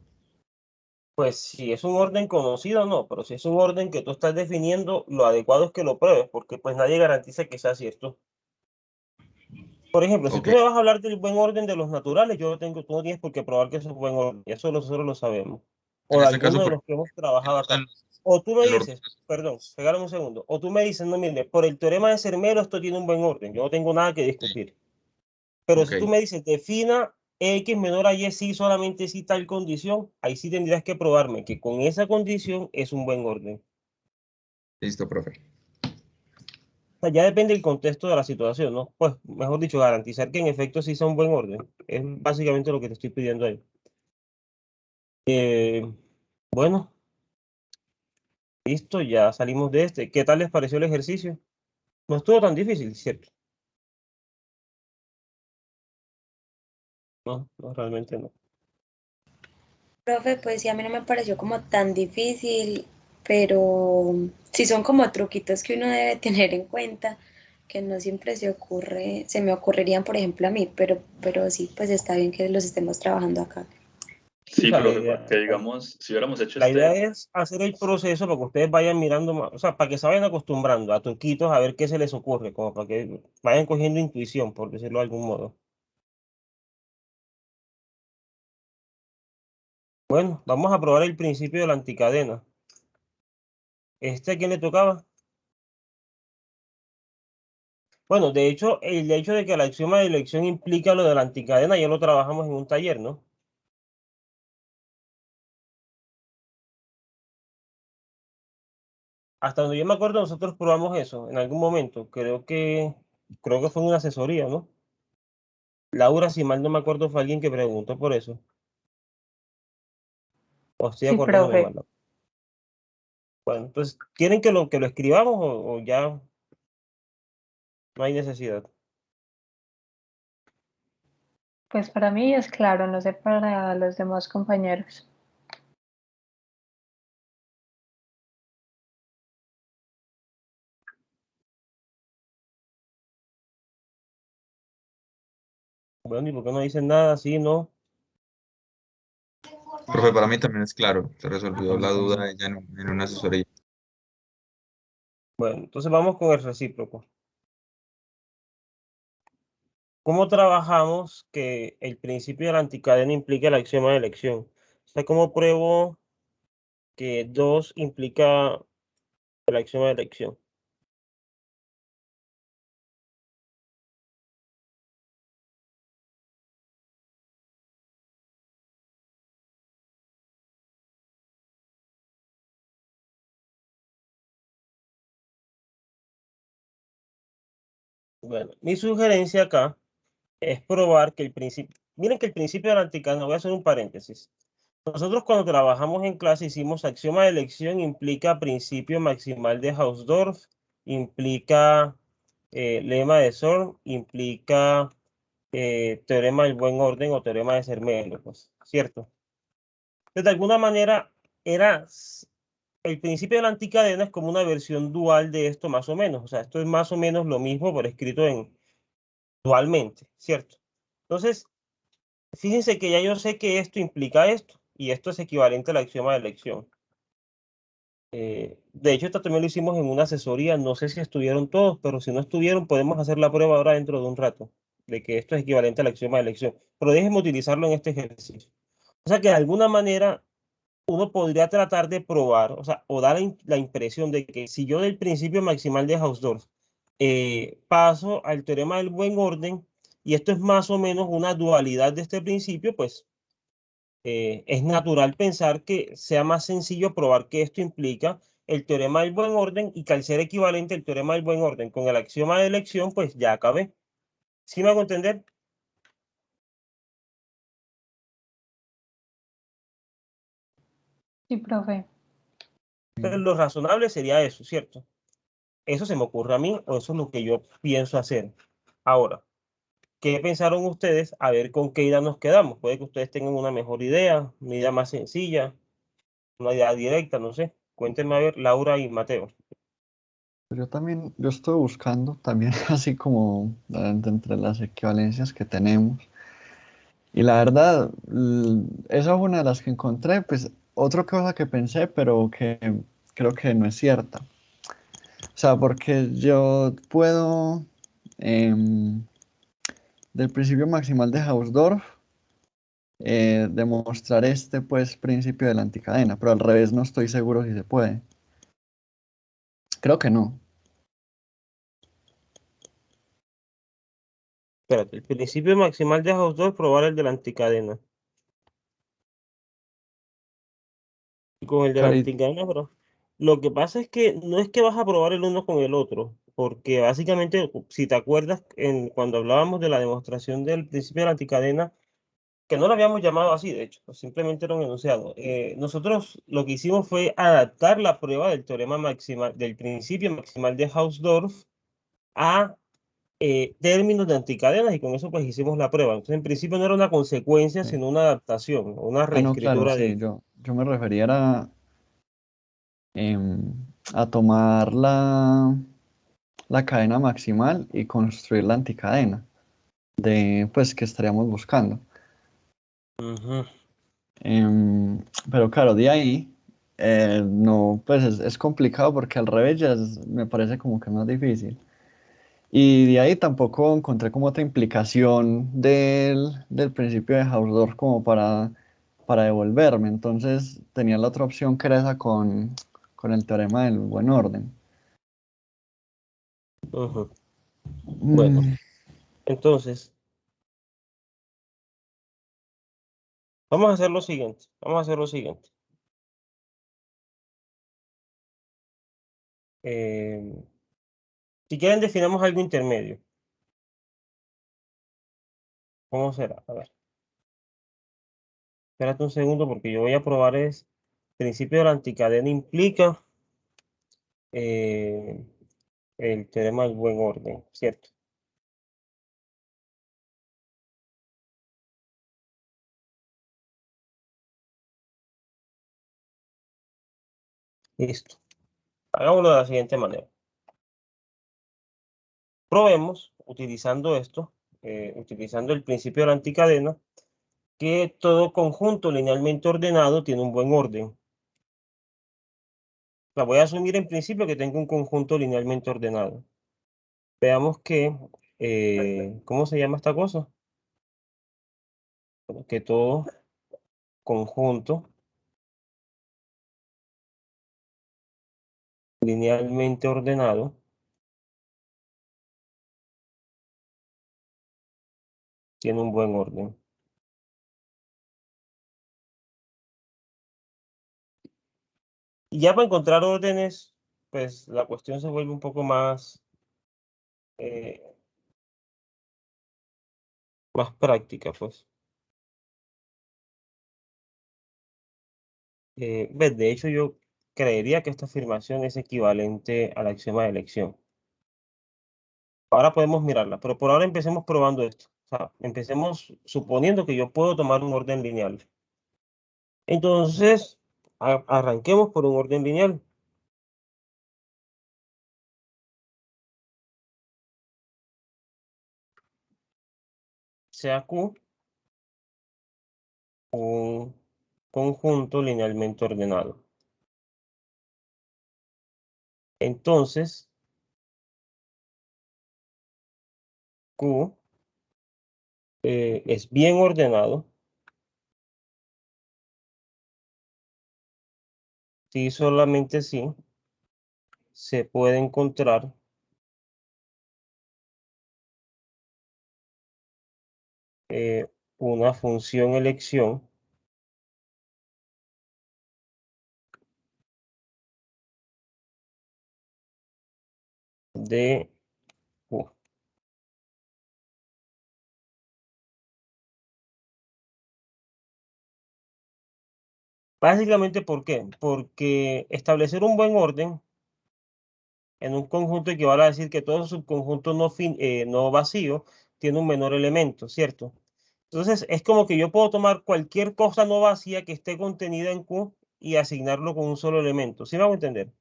Pues si es un orden conocido, no, pero si es un orden que tú estás definiendo, lo adecuado es que lo pruebes, porque pues nadie garantiza que sea cierto. Por ejemplo, si Ok. tú me vas a hablar del buen orden de los naturales, yo tengo, tú no tienes por qué probar que eso es buen orden, eso nosotros lo sabemos. O En de este caso, alguno de por los que hemos el trabajado acá. orden, O tú me el orden. dices, perdón, regálame un segundo, o tú me dices, no, mire, por el teorema de Sermelo esto tiene un buen orden, yo no tengo nada que Sí, discutir. Pero ok, si tú me dices, defina X menor a Y, sí, solamente si tal condición, ahí sí tendrías que probarme que con esa condición es un buen orden. listo, profe. Sea, ya depende del contexto de la situación, ¿no? Pues, mejor dicho, garantizar que en efecto sí sea un buen orden. Es básicamente lo que te estoy pidiendo ahí. Bueno, listo, ya salimos de este. ¿Qué tal les pareció el ejercicio? No estuvo tan difícil, ¿cierto? No, no, realmente no. Profe, pues sí, a mí no me pareció como tan difícil, pero sí son como truquitos que uno debe tener en cuenta, que no siempre se me ocurrirían, por ejemplo, a mí, pero sí, pues está bien que los estemos trabajando acá. O Sí, sea, profe, porque digamos, si hubiéramos hecho la idea este, es hacer el proceso para que ustedes vayan mirando, o sea, para que se vayan acostumbrando a truquitos, a ver qué se les ocurre, como para que vayan cogiendo intuición, por decirlo de algún modo. Bueno, vamos a probar el principio de la anticadena. ¿Este a quién le tocaba? Bueno, de hecho, el hecho de que la axioma de elección implica lo de la anticadena, ya lo trabajamos en un taller, ¿no? Hasta donde yo me acuerdo, nosotros probamos eso en algún momento. Creo que fue en una asesoría, ¿no? Laura, si mal no me acuerdo, fue alguien que preguntó por eso. O estoy Sí, acordándome profe. mal. Bueno, entonces, ¿quieren que lo escribamos o ya no hay necesidad? Pues para mí es claro, no sé para los demás compañeros. Bueno, ¿y por qué no dicen nada? Sí, no. Profe, para mí también es claro, se resolvió la duda ella en una asesoría. Bueno, entonces vamos con el recíproco. ¿Cómo trabajamos que el principio de la anticadena implica el axioma de elección? O sea, ¿cómo pruebo que 2 implica el axioma de elección? Bueno, mi sugerencia acá es probar que el principio, miren que el principio de la anticadena, voy a hacer un paréntesis. Nosotros cuando trabajamos en clase hicimos axioma de elección, implica principio maximal de Hausdorff, implica lema de Zorn, implica teorema del buen orden o teorema de Zermelo, pues, ¿cierto? Entonces, de alguna manera, el principio de la anticadena es como una versión dual de esto más o menos. O sea, esto es más o menos lo mismo, pero escrito dualmente, ¿cierto? Entonces, fíjense que ya yo sé que esto implica esto, y esto es equivalente al axioma de elección. De hecho, esto también lo hicimos en una asesoría, no sé si estuvieron todos, pero si no estuvieron, podemos hacer la prueba ahora dentro de un rato, de que esto es equivalente al axioma de elección, pero déjenme utilizarlo en este ejercicio. O sea que de alguna manera uno podría tratar de probar, o sea, o dar la impresión de que si yo del principio maximal de Hausdorff paso al teorema del buen orden, y esto es más o menos una dualidad de este principio, pues es natural pensar que sea más sencillo probar que esto implica el teorema del buen orden y que al ser equivalente el teorema del buen orden con el axioma de elección, pues ya acabé. ¿Sí me hago entender? Sí, profe. Pero lo razonable sería eso, ¿cierto? Eso se me ocurre a mí o eso es lo que yo pienso hacer. Ahora, ¿qué pensaron ustedes? A ver con qué idea nos quedamos. Puede que ustedes tengan una mejor idea, una idea más sencilla, una idea directa, no sé. Cuéntenme a ver, Laura y Mateo. Yo también, yo estoy buscando también así como entre las equivalencias que tenemos. Y la verdad, esa fue una de las que encontré, pues otra cosa que pensé, pero que creo que no es cierta. O sea, porque yo puedo, em, del principio maximal de Hausdorff, demostrar este pues principio de la anticadena, pero al revés no estoy seguro si se puede. Creo que no. Espérate, el principio maximal de Hausdorff probar el de la anticadena. Y con el de la Cari, anticadena, pero lo que pasa es que no es que vas a probar el uno con el otro, porque básicamente, si te acuerdas, cuando hablábamos de la demostración del principio de la anticadena, que no lo habíamos llamado así, de hecho, simplemente era un enunciado. Nosotros lo que hicimos fue adaptar la prueba del teorema maximal, del principio maximal de Hausdorff a términos de anticadenas y con eso pues hicimos la prueba. Entonces en principio no era una consecuencia, Sí. sino una adaptación, una Ah, no, claro, reescritura sí, de... yo me refería a tomar la cadena maximal y construir la anticadena pues, que estaríamos buscando. Ujú. Pero claro, de ahí, no, pues es complicado porque al revés me parece como que más difícil. Y de ahí tampoco encontré como otra implicación del principio de Hausdorff como para devolverme. Entonces tenía la otra opción que era esa con el teorema del buen orden. Ujú. Bueno, Mm, entonces, vamos a hacer lo siguiente. Vamos a hacer lo siguiente. Si quieren, definamos algo intermedio. ¿Cómo será? A ver, espérate un segundo porque yo voy a probar es principio de la anticadena implica eh, el teorema del buen orden, ¿cierto? Listo. Hagámoslo de la siguiente manera. Probemos, utilizando esto, utilizando el principio de la anticadena, que todo conjunto linealmente ordenado tiene un buen orden. La voy a asumir en principio que tengo un conjunto linealmente ordenado. Veamos que, ¿cómo se llama esta cosa? Bueno, que todo conjunto linealmente ordenado tiene un buen orden. Y ya para encontrar órdenes, pues la cuestión se vuelve un poco eh, más práctica, pues. De hecho, yo creería que esta afirmación es equivalente al axioma de elección. Ahora podemos mirarla, pero por ahora empecemos probando esto. O sea, empecemos suponiendo que yo puedo tomar un orden lineal. Entonces, arranquemos por un orden lineal. Sea Q un conjunto linealmente ordenado. Entonces, Q es bien ordenado si solamente si se puede encontrar una función elección de Q. Básicamente, ¿por qué? Porque establecer un buen orden en un conjunto equivale a decir que todo subconjunto no vacío tiene un menor elemento, ¿cierto? Entonces, es como que yo puedo tomar cualquier cosa no vacía que esté contenida en Q y asignarlo con un solo elemento. ¿Sí me hago entender?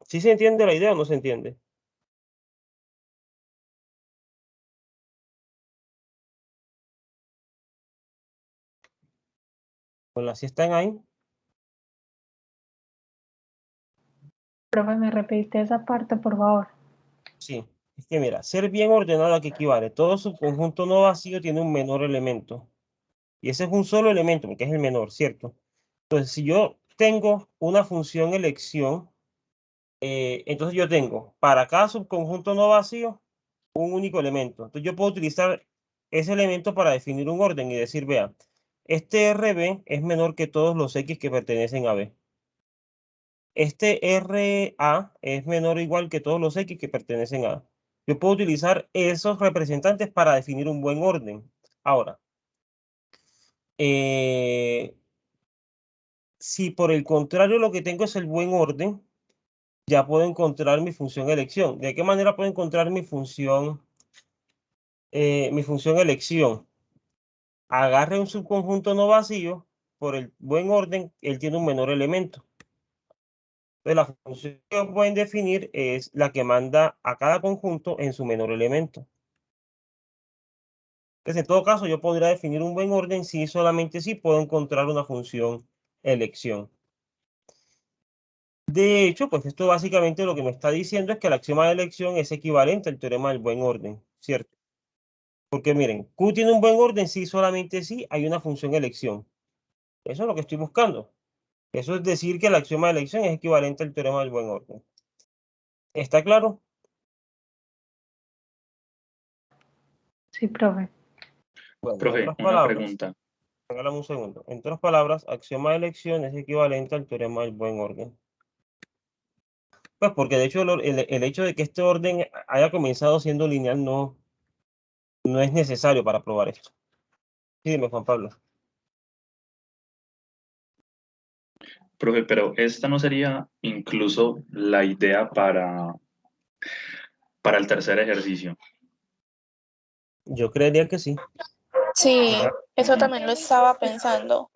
¿Sí se entiende la idea o no se entiende? Bueno, si están ahí. Profe, ¿me repite esa parte, por favor? Sí, es que mira, ser bien ordenado a qué equivale. Todo subconjunto no vacío tiene un menor elemento. Y ese es un solo elemento, porque es el menor, ¿cierto? Entonces, si yo tengo una función elección, entonces yo tengo para cada subconjunto no vacío un único elemento. Entonces yo puedo utilizar ese elemento para definir un orden y decir, vea, este RB es menor que todos los X que pertenecen a B. este RA es menor o igual que todos los X que pertenecen a A. Yo puedo utilizar esos representantes para definir un buen orden. Ahora, si por el contrario lo que tengo es el buen orden, ya puedo encontrar mi función elección. ¿De qué manera puedo encontrar mi función elección? Agarre un subconjunto no vacío, por el buen orden, él tiene un menor elemento. Entonces, la función que pueden definir es la que manda a cada conjunto en su menor elemento. Entonces, en todo caso, yo podría definir un buen orden si solamente si puedo encontrar una función elección. De hecho, pues esto básicamente lo que me está diciendo es que el axioma de elección es equivalente al teorema del buen orden, ¿cierto? Porque miren, Q tiene un buen orden si solamente si hay una función elección. Eso es lo que estoy buscando. Eso es decir que el axioma de elección es equivalente al teorema del buen orden. ¿Está claro? Sí, profe. Bueno, en Profe, otras una palabras, pregunta. regálame un segundo. En otras palabras, axioma de elección es equivalente al teorema del buen orden. Pues porque de hecho el hecho de que este orden haya comenzado siendo lineal no es necesario para probar esto. Sí, dime, Juan Pablo. Profe, pero esta no sería incluso la idea para el tercer ejercicio. Yo creería que sí. Sí, eso también lo estaba pensando.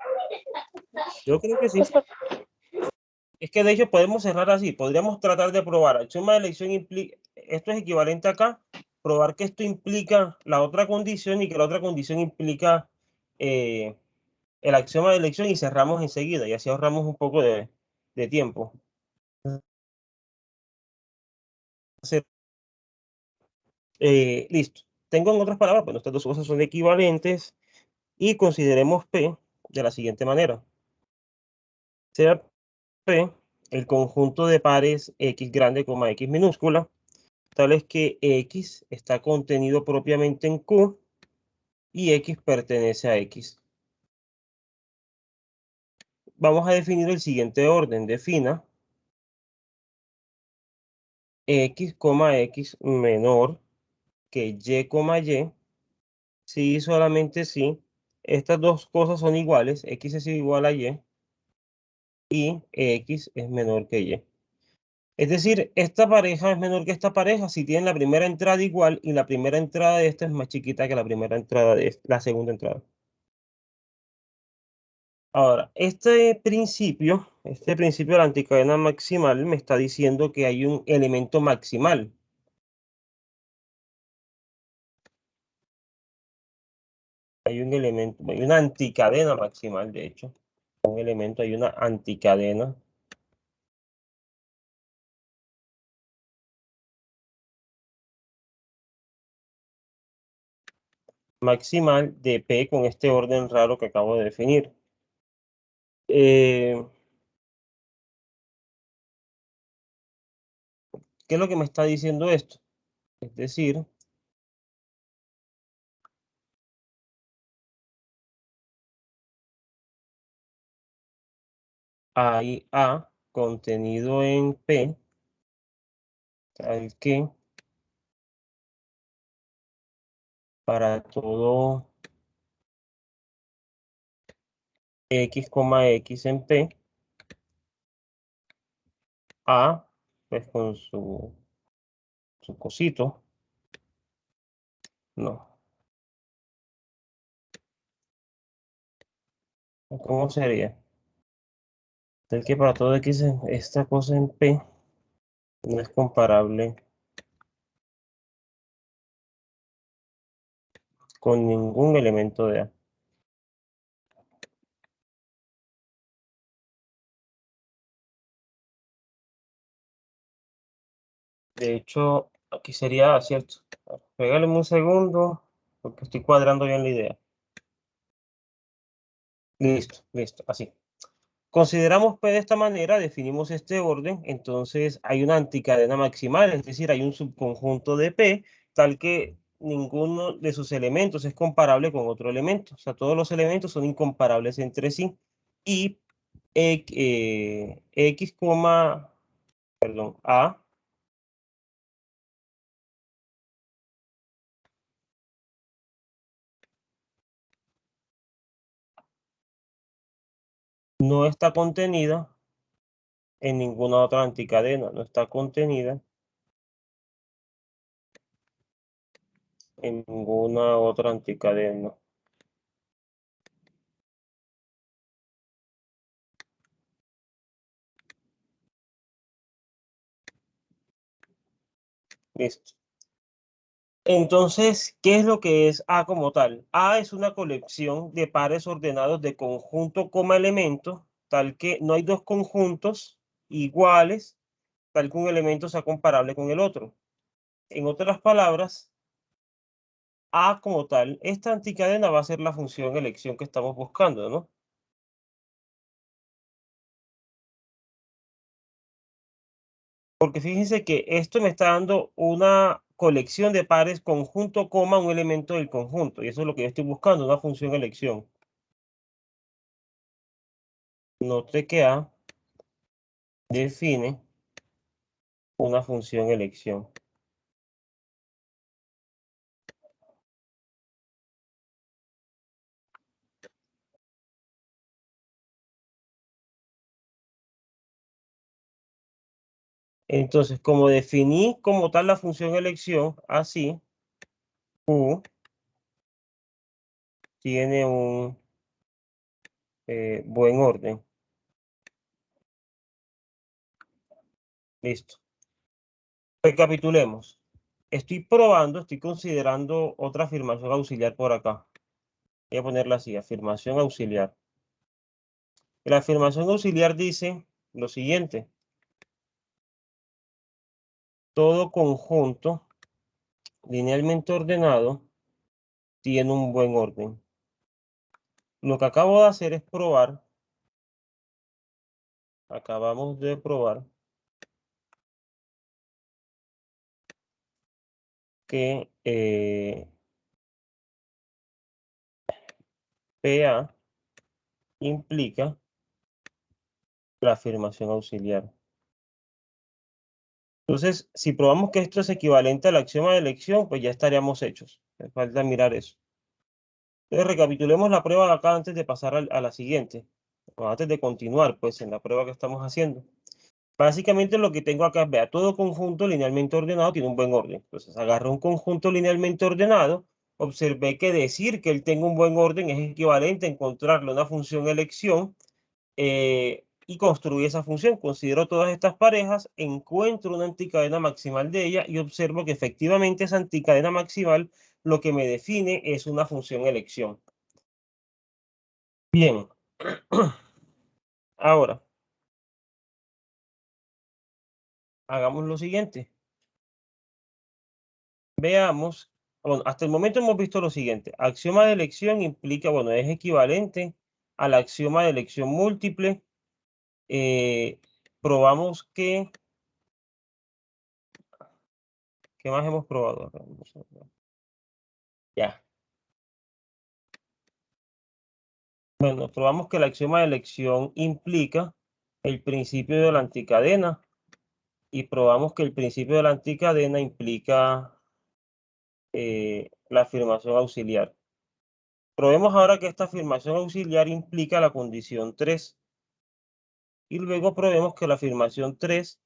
Yo creo que sí. Pues, Es que de hecho podemos cerrar así. Podríamos tratar de probar. Axioma de elección implica, esto es equivalente acá. Probar que esto implica la otra condición y que la otra condición implica el axioma de elección y cerramos enseguida y así ahorramos un poco de tiempo. Listo. Tengo en otras palabras, bueno, estas dos cosas son equivalentes y consideremos P de la siguiente manera. Sea P el conjunto de pares X grande, X minúscula, tal es que X está contenido propiamente en Q y X pertenece a X. Vamos a definir el siguiente orden. Defina X, X menor que Y, Y, si solamente si estas dos cosas son iguales, X es igual a Y y X es menor que Y. Es decir, esta pareja es menor que esta pareja si tienen la primera entrada igual y la primera entrada de esta es más chiquita que la primera entrada de la segunda entrada. Ahora, este principio de la anticadena maximal me está diciendo que hay un elemento maximal. Hay un elemento, hay una anticadena maximal, de hecho. Un elemento, hay una anticadena. Maximal de P con este orden raro que acabo de definir. ¿Qué es lo que me está diciendo esto? Es decir, hay A contenido en P, tal que para todo X, X en P, A, pues con su cosito, no. ¿Cómo sería? Tal que para todo X esta cosa en P no es comparable con ningún elemento de A. De hecho, aquí sería, ¿cierto? Regáleme un segundo, porque estoy cuadrando bien la idea. Listo, listo, así. Consideramos P de esta manera, definimos este orden, entonces hay una anticadena maximal, es decir, hay un subconjunto de P, tal que ninguno de sus elementos es comparable con otro elemento. O sea, todos los elementos son incomparables entre sí. Y X, perdón, A no está contenida en ninguna otra anticadena, no está contenida en ninguna otra anticadena. Listo. Entonces, ¿qué es lo que es A como tal? A es una colección de pares ordenados de conjunto, elemento, tal que no hay dos conjuntos iguales, tal que un elemento sea comparable con el otro. En otras palabras, A como tal, esta anticadena va a ser la función elección que estamos buscando, ¿no? Porque fíjense que esto me está dando una colección de pares conjunto, un elemento del conjunto. Y eso es lo que yo estoy buscando, una función elección. Note que A define una función elección. Entonces, como definí como tal la función elección, así, U tiene un buen orden. Listo. Recapitulemos. Estoy considerando otra afirmación auxiliar por acá. Voy a ponerla así, afirmación auxiliar. La afirmación auxiliar dice lo siguiente. Todo conjunto linealmente ordenado tiene un buen orden. Lo que acabo de hacer es probar, acabamos de probar que PA implica la afirmación auxiliar. Entonces, si probamos que esto es equivalente al axioma de elección, pues ya estaríamos hechos. Me falta mirar eso. Entonces, recapitulemos la prueba de acá antes de pasar a la siguiente. O antes de continuar, pues, en la prueba que estamos haciendo. Básicamente lo que tengo acá es, vea, todo conjunto linealmente ordenado tiene un buen orden. Entonces, agarré un conjunto linealmente ordenado, observé que decir que él tenga un buen orden es equivalente a encontrarle una función elección y construí esa función. Considero todas estas parejas, encuentro una anticadena maximal de ella y observo que efectivamente esa anticadena maximal lo que me define es una función elección. Bien. Ahora, hagamos lo siguiente. Veamos, bueno, hasta el momento hemos visto lo siguiente. Axioma de elección implica, bueno, es equivalente al axioma de elección múltiple. Probamos que... ¿Qué más hemos probado? Ya. Bueno, probamos que el axioma de elección implica el principio de la anticadena y probamos que el principio de la anticadena implica la afirmación auxiliar. Probemos ahora que esta afirmación auxiliar implica la condición 3 y luego probemos que la afirmación 3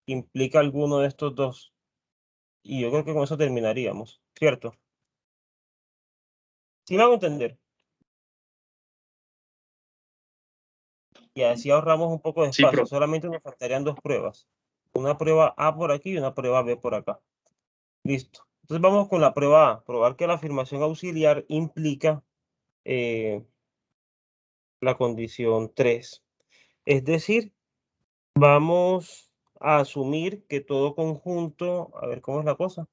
implica alguno de estos dos. Y yo creo que con eso terminaríamos, ¿cierto? ¿Sí me hago entender? Y así ahorramos un poco de Sí, espacio. profe. Solamente nos faltarían dos pruebas. Una prueba A por aquí y una prueba B por acá. Listo. Entonces vamos con la prueba A. Probar que la afirmación auxiliar implica la condición 3. Es decir, vamos a asumir que todo conjunto, a ver cómo es la cosa.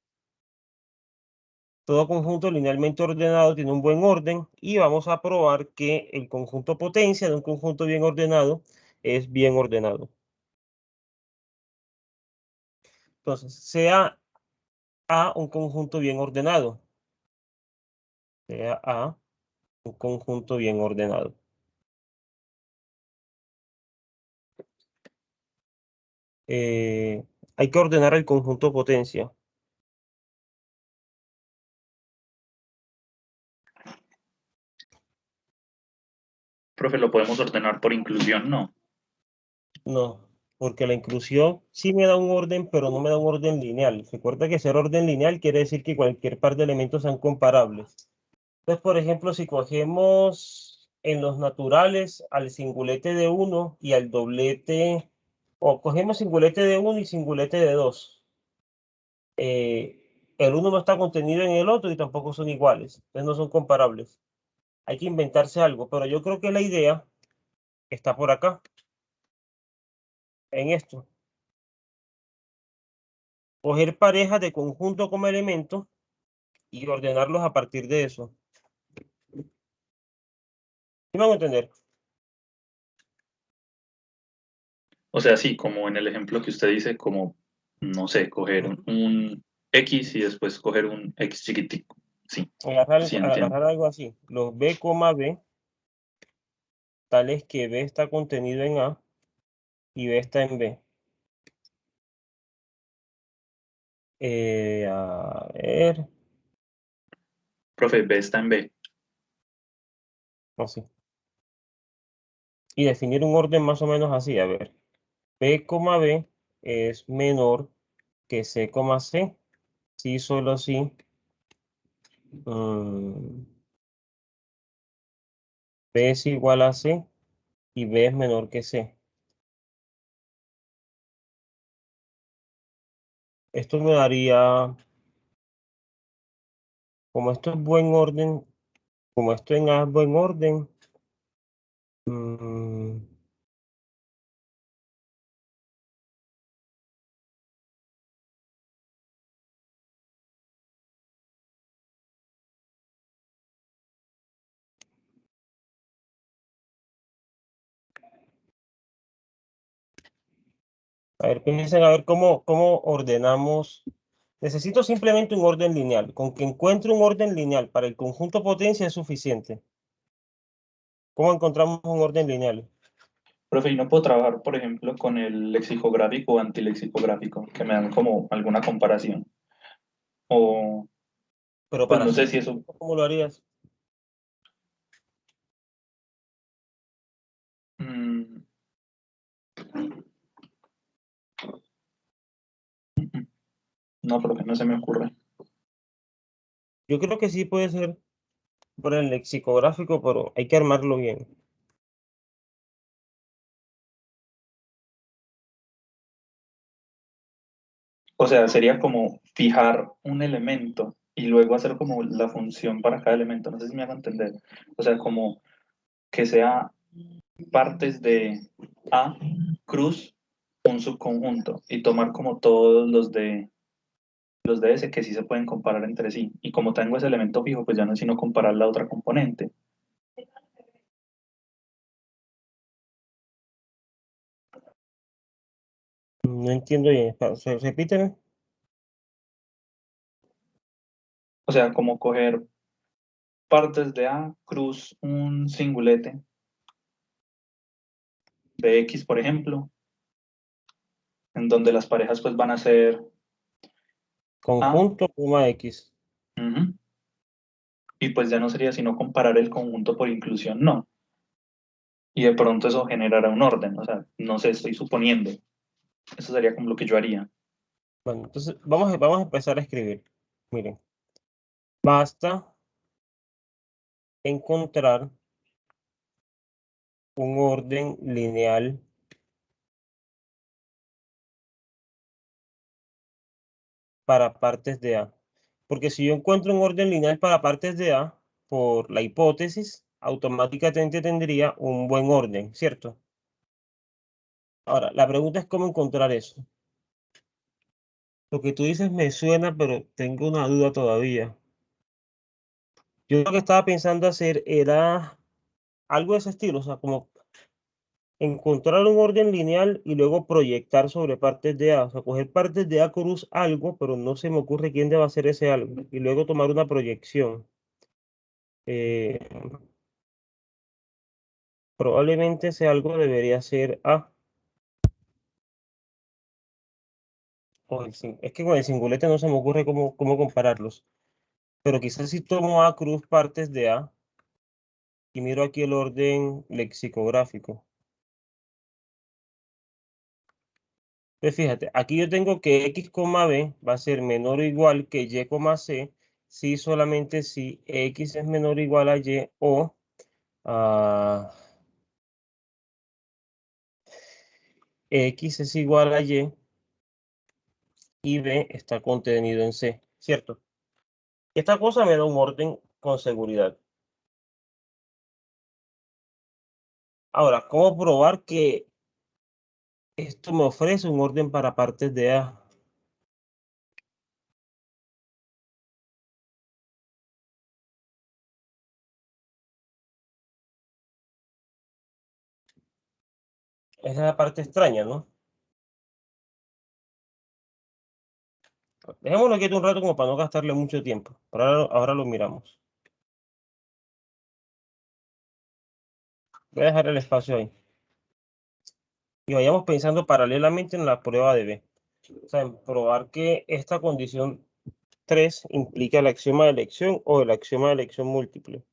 Todo conjunto linealmente ordenado tiene un buen orden y vamos a probar que el conjunto potencia de un conjunto bien ordenado es bien ordenado. Entonces, sea A un conjunto bien ordenado. Sea A un conjunto bien ordenado. hay que ordenar el conjunto potencia. Profe, ¿lo podemos ordenar por inclusión? No. No, porque la inclusión sí me da un orden, pero no me da un orden lineal. Recuerda que ser orden lineal quiere decir que cualquier par de elementos sean comparables. Entonces, por ejemplo, si cogemos en los naturales al singulete de 1 y al doblete, o cogemos singulete de 1 y singulete de 2, el uno no está contenido en el otro y tampoco son iguales, entonces no son comparables. Hay que inventarse algo, pero yo creo que la idea está por acá, en esto. Coger parejas de conjunto como elemento y ordenarlos a partir de eso. ¿Sí me van a entender? O sea, sí, como en el ejemplo que usted dice, como, no sé, coger un X y después coger un X chiquitico. Sí, sí, entiendo. Agarrar algo así. Los B, B, tales que B está contenido en A y B está en B. A ver, Profe, B está en B. así. Y definir un orden más o menos así. A ver, B, B es menor que C, C. Sí, solo sí. B es igual a C y B es menor que C. Esto me daría, como esto es buen orden, como esto en A es buen orden, a ver, piensen a ver cómo ordenamos. Necesito simplemente un orden lineal. Con que encuentre un orden lineal para el conjunto potencia es suficiente. ¿Cómo encontramos un orden lineal? Profe, ¿y no puedo trabajar, por ejemplo, con el lexicográfico o antilexicográfico, que me dan como alguna comparación? O, Pero pues para no sé hacer, si eso... ¿cómo lo harías? mm, no, profe, no se me ocurre. Yo creo que sí puede ser por el lexicográfico, pero hay que armarlo bien. O sea, sería como fijar un elemento y luego hacer como la función para cada elemento. No sé si me hago entender. O sea, como que sea partes de A, cruz, un subconjunto y tomar como todos los de ese que sí se pueden comparar entre sí. Y como tengo ese elemento fijo, pues ya no es sino comparar la otra componente. No entiendo bien. Espera, repíteme. O sea, como coger partes de A, cruz, un singulete de X, por ejemplo, en donde las parejas pues van a ser A, Conjunto, X. ujú, y pues ya no sería sino comparar el conjunto por inclusión, no. Y de pronto eso generará un orden, o sea, no sé, estoy suponiendo. Eso sería como lo que yo haría. Bueno, entonces vamos a empezar a escribir. Miren, basta encontrar un orden lineal para partes de A. Porque si yo encuentro un orden lineal para partes de A, por la hipótesis, automáticamente tendría un buen orden, ¿cierto? Ahora, la pregunta es cómo encontrar eso. Lo que tú dices me suena, pero tengo una duda todavía. Yo lo que estaba pensando hacer era algo de ese estilo, o sea, como encontrar un orden lineal y luego proyectar sobre partes de A. O sea, coger partes de A cruz algo, pero no se me ocurre quién debe hacer ese algo. Y luego tomar una proyección. Eh, Probablemente ese algo debería ser A. Es que con el singulete no se me ocurre cómo compararlos. Pero quizás si tomo A cruz partes de A y miro aquí el orden lexicográfico. Entonces fíjate, aquí yo tengo que X, B va a ser menor o igual que Y, C, si solamente si X es menor o igual a Y o X es igual a y B está contenido en C, ¿cierto? Esta cosa me da un orden con seguridad. Ahora, ¿cómo probar que esto me ofrece un orden para partes de A? Esa es la parte extraña, ¿no? Dejémoslo quieto un rato como para no gastarle mucho tiempo. Ahora lo miramos. Voy a dejar el espacio ahí. Y vayamos pensando paralelamente en la prueba de B. O sea, en probar que esta condición 3 implica el axioma de elección o el axioma de elección múltiple.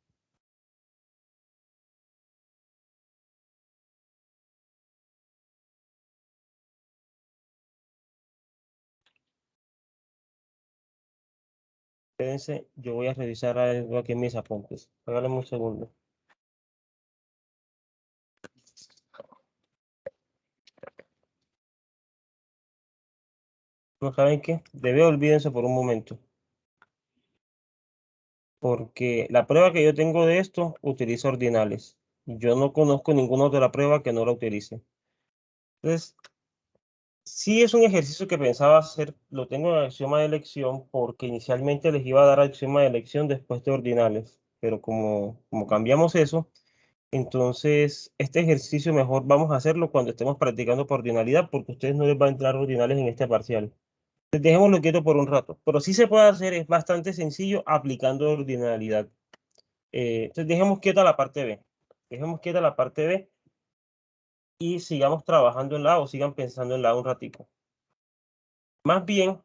Espérense, yo voy a revisar algo aquí en mis apuntes. Regálame un segundo. ¿No saben qué? Olvídense por un momento. Porque la prueba que yo tengo de esto utiliza ordinales. Yo no conozco ninguna otra prueba que no la utilice. Entonces, sí es un ejercicio que pensaba hacer, lo tengo en axioma de elección porque inicialmente les iba a dar axioma de elección después de ordinales. Pero como cambiamos eso, entonces este ejercicio mejor vamos a hacerlo cuando estemos practicando por ordinalidad porque a ustedes no les va a entrar ordinales en este parcial. Dejémoslo quieto por un rato, pero sí se puede hacer, es bastante sencillo aplicando ordinalidad. Entonces dejemos quieta la parte B. Dejemos quieta la parte B y sigamos trabajando en la A o sigan pensando en la A un ratito. Más bien,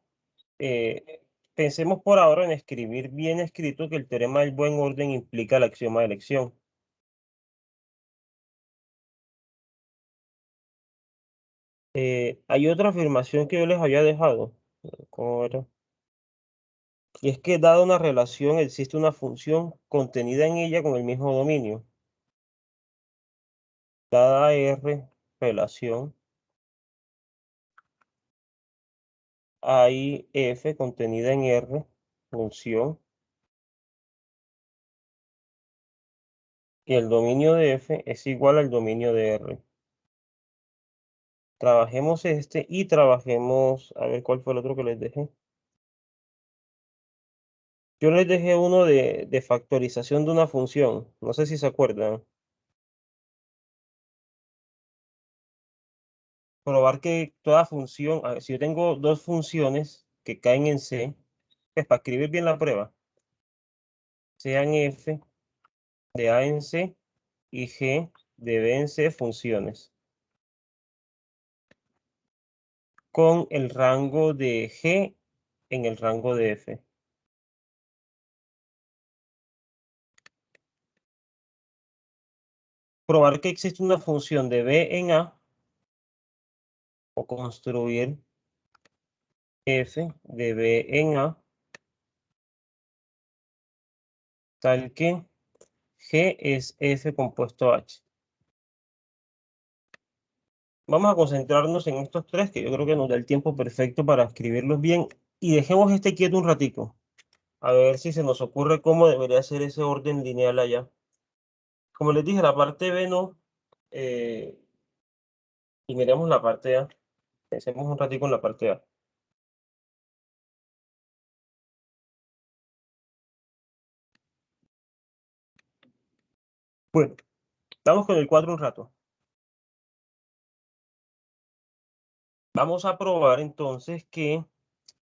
pensemos por ahora en escribir bien escrito que el teorema del buen orden implica el axioma de elección. Hay otra afirmación que yo les había dejado. ¿Cómo era? Y es que dada una relación existe una función contenida en ella con el mismo dominio. Dada R, relación, hay F contenida en R, función, y el dominio de F es igual al dominio de R. Trabajemos este y trabajemos, a ver cuál fue el otro que les dejé. Yo les dejé uno de factorización de una función, no sé si se acuerdan. Probar que toda función, a ver, si yo tengo dos funciones que caen en C, es para escribir bien la prueba, sean F de A en C y G de B en C funciones, con el rango de G en el rango de F. Probar que existe una función de B en A o construir F de B en A tal que G es F compuesto H. Vamos a concentrarnos en estos tres que yo creo que nos da el tiempo perfecto para escribirlos bien y dejemos este quieto un ratico. A ver si se nos ocurre cómo debería ser ese orden lineal allá. Como les dije, la parte B no. Y miremos la parte A. Pensemos un ratico en la parte A. Bueno, vamos con el cuadro un rato. Vamos a probar entonces que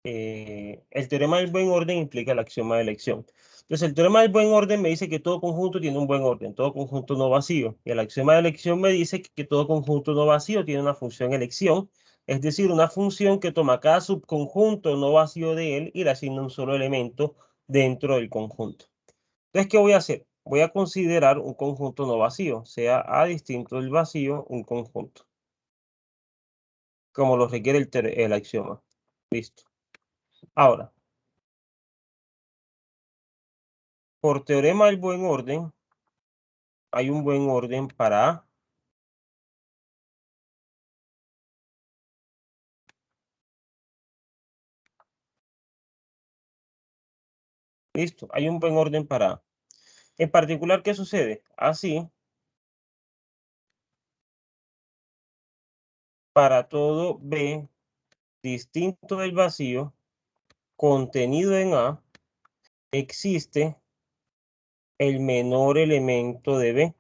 el teorema del buen orden implica el axioma de elección. Entonces, el teorema del buen orden me dice que todo conjunto tiene un buen orden, todo conjunto no vacío. Y el axioma de elección me dice que todo conjunto no vacío tiene una función elección Es decir, una función que toma cada subconjunto no vacío de él y le asigna un solo elemento dentro del conjunto. Entonces, ¿qué voy a hacer? Voy a considerar un conjunto no vacío, sea A distinto del vacío, un conjunto, como lo requiere el axioma. Listo. Ahora, por teorema del buen orden, hay un buen orden para A. Listo, hay un buen orden para A. En particular, ¿qué sucede? Así, para todo B distinto del vacío, contenido en A, existe el menor elemento de B.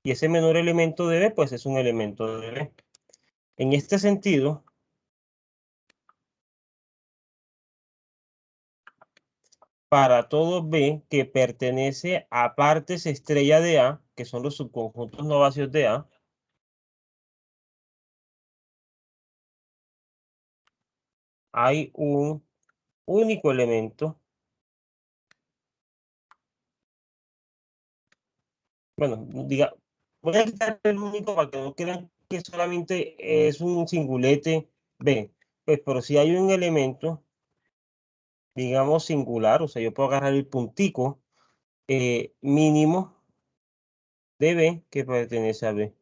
Y ese menor elemento de B, pues es un elemento de B. En este sentido, para todo B que pertenece a partes estrella de A, que son los subconjuntos no vacíos de A, hay un único elemento. Bueno, diga, voy a quitar el único para que no crean que solamente es un singulete B. Pues, pero si hay un elemento, digamos, singular, o sea, yo puedo agarrar el puntico mínimo de B que pertenece a B.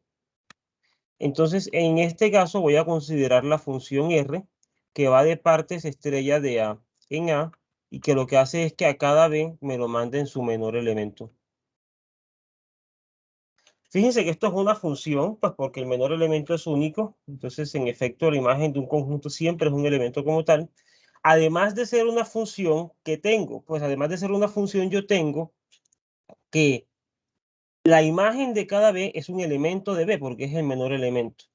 Entonces, en este caso voy a considerar la función R que va de partes estrella de A en A y que lo que hace es que a cada B me lo mande en su menor elemento. Fíjense que esto es una función, pues porque el menor elemento es único. Entonces, en efecto, la imagen de un conjunto siempre es un elemento como tal. Además de ser una función que tengo, pues además de ser una función, yo tengo que la imagen de cada B es un elemento de B porque es el menor elemento.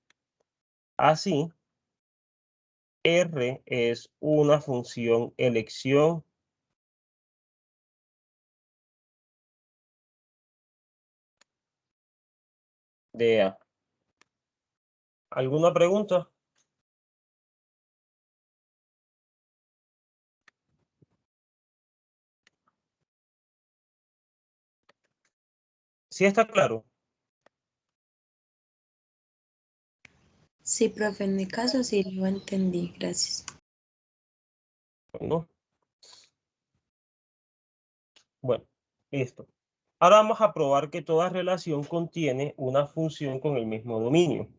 Así, R es una función elección de A. ¿Alguna pregunta? ¿Sí está claro? Sí, profe, en mi caso sí lo entendí, gracias. ¿No? Bueno, listo. Ahora vamos a probar que toda relación contiene una función con el mismo dominio.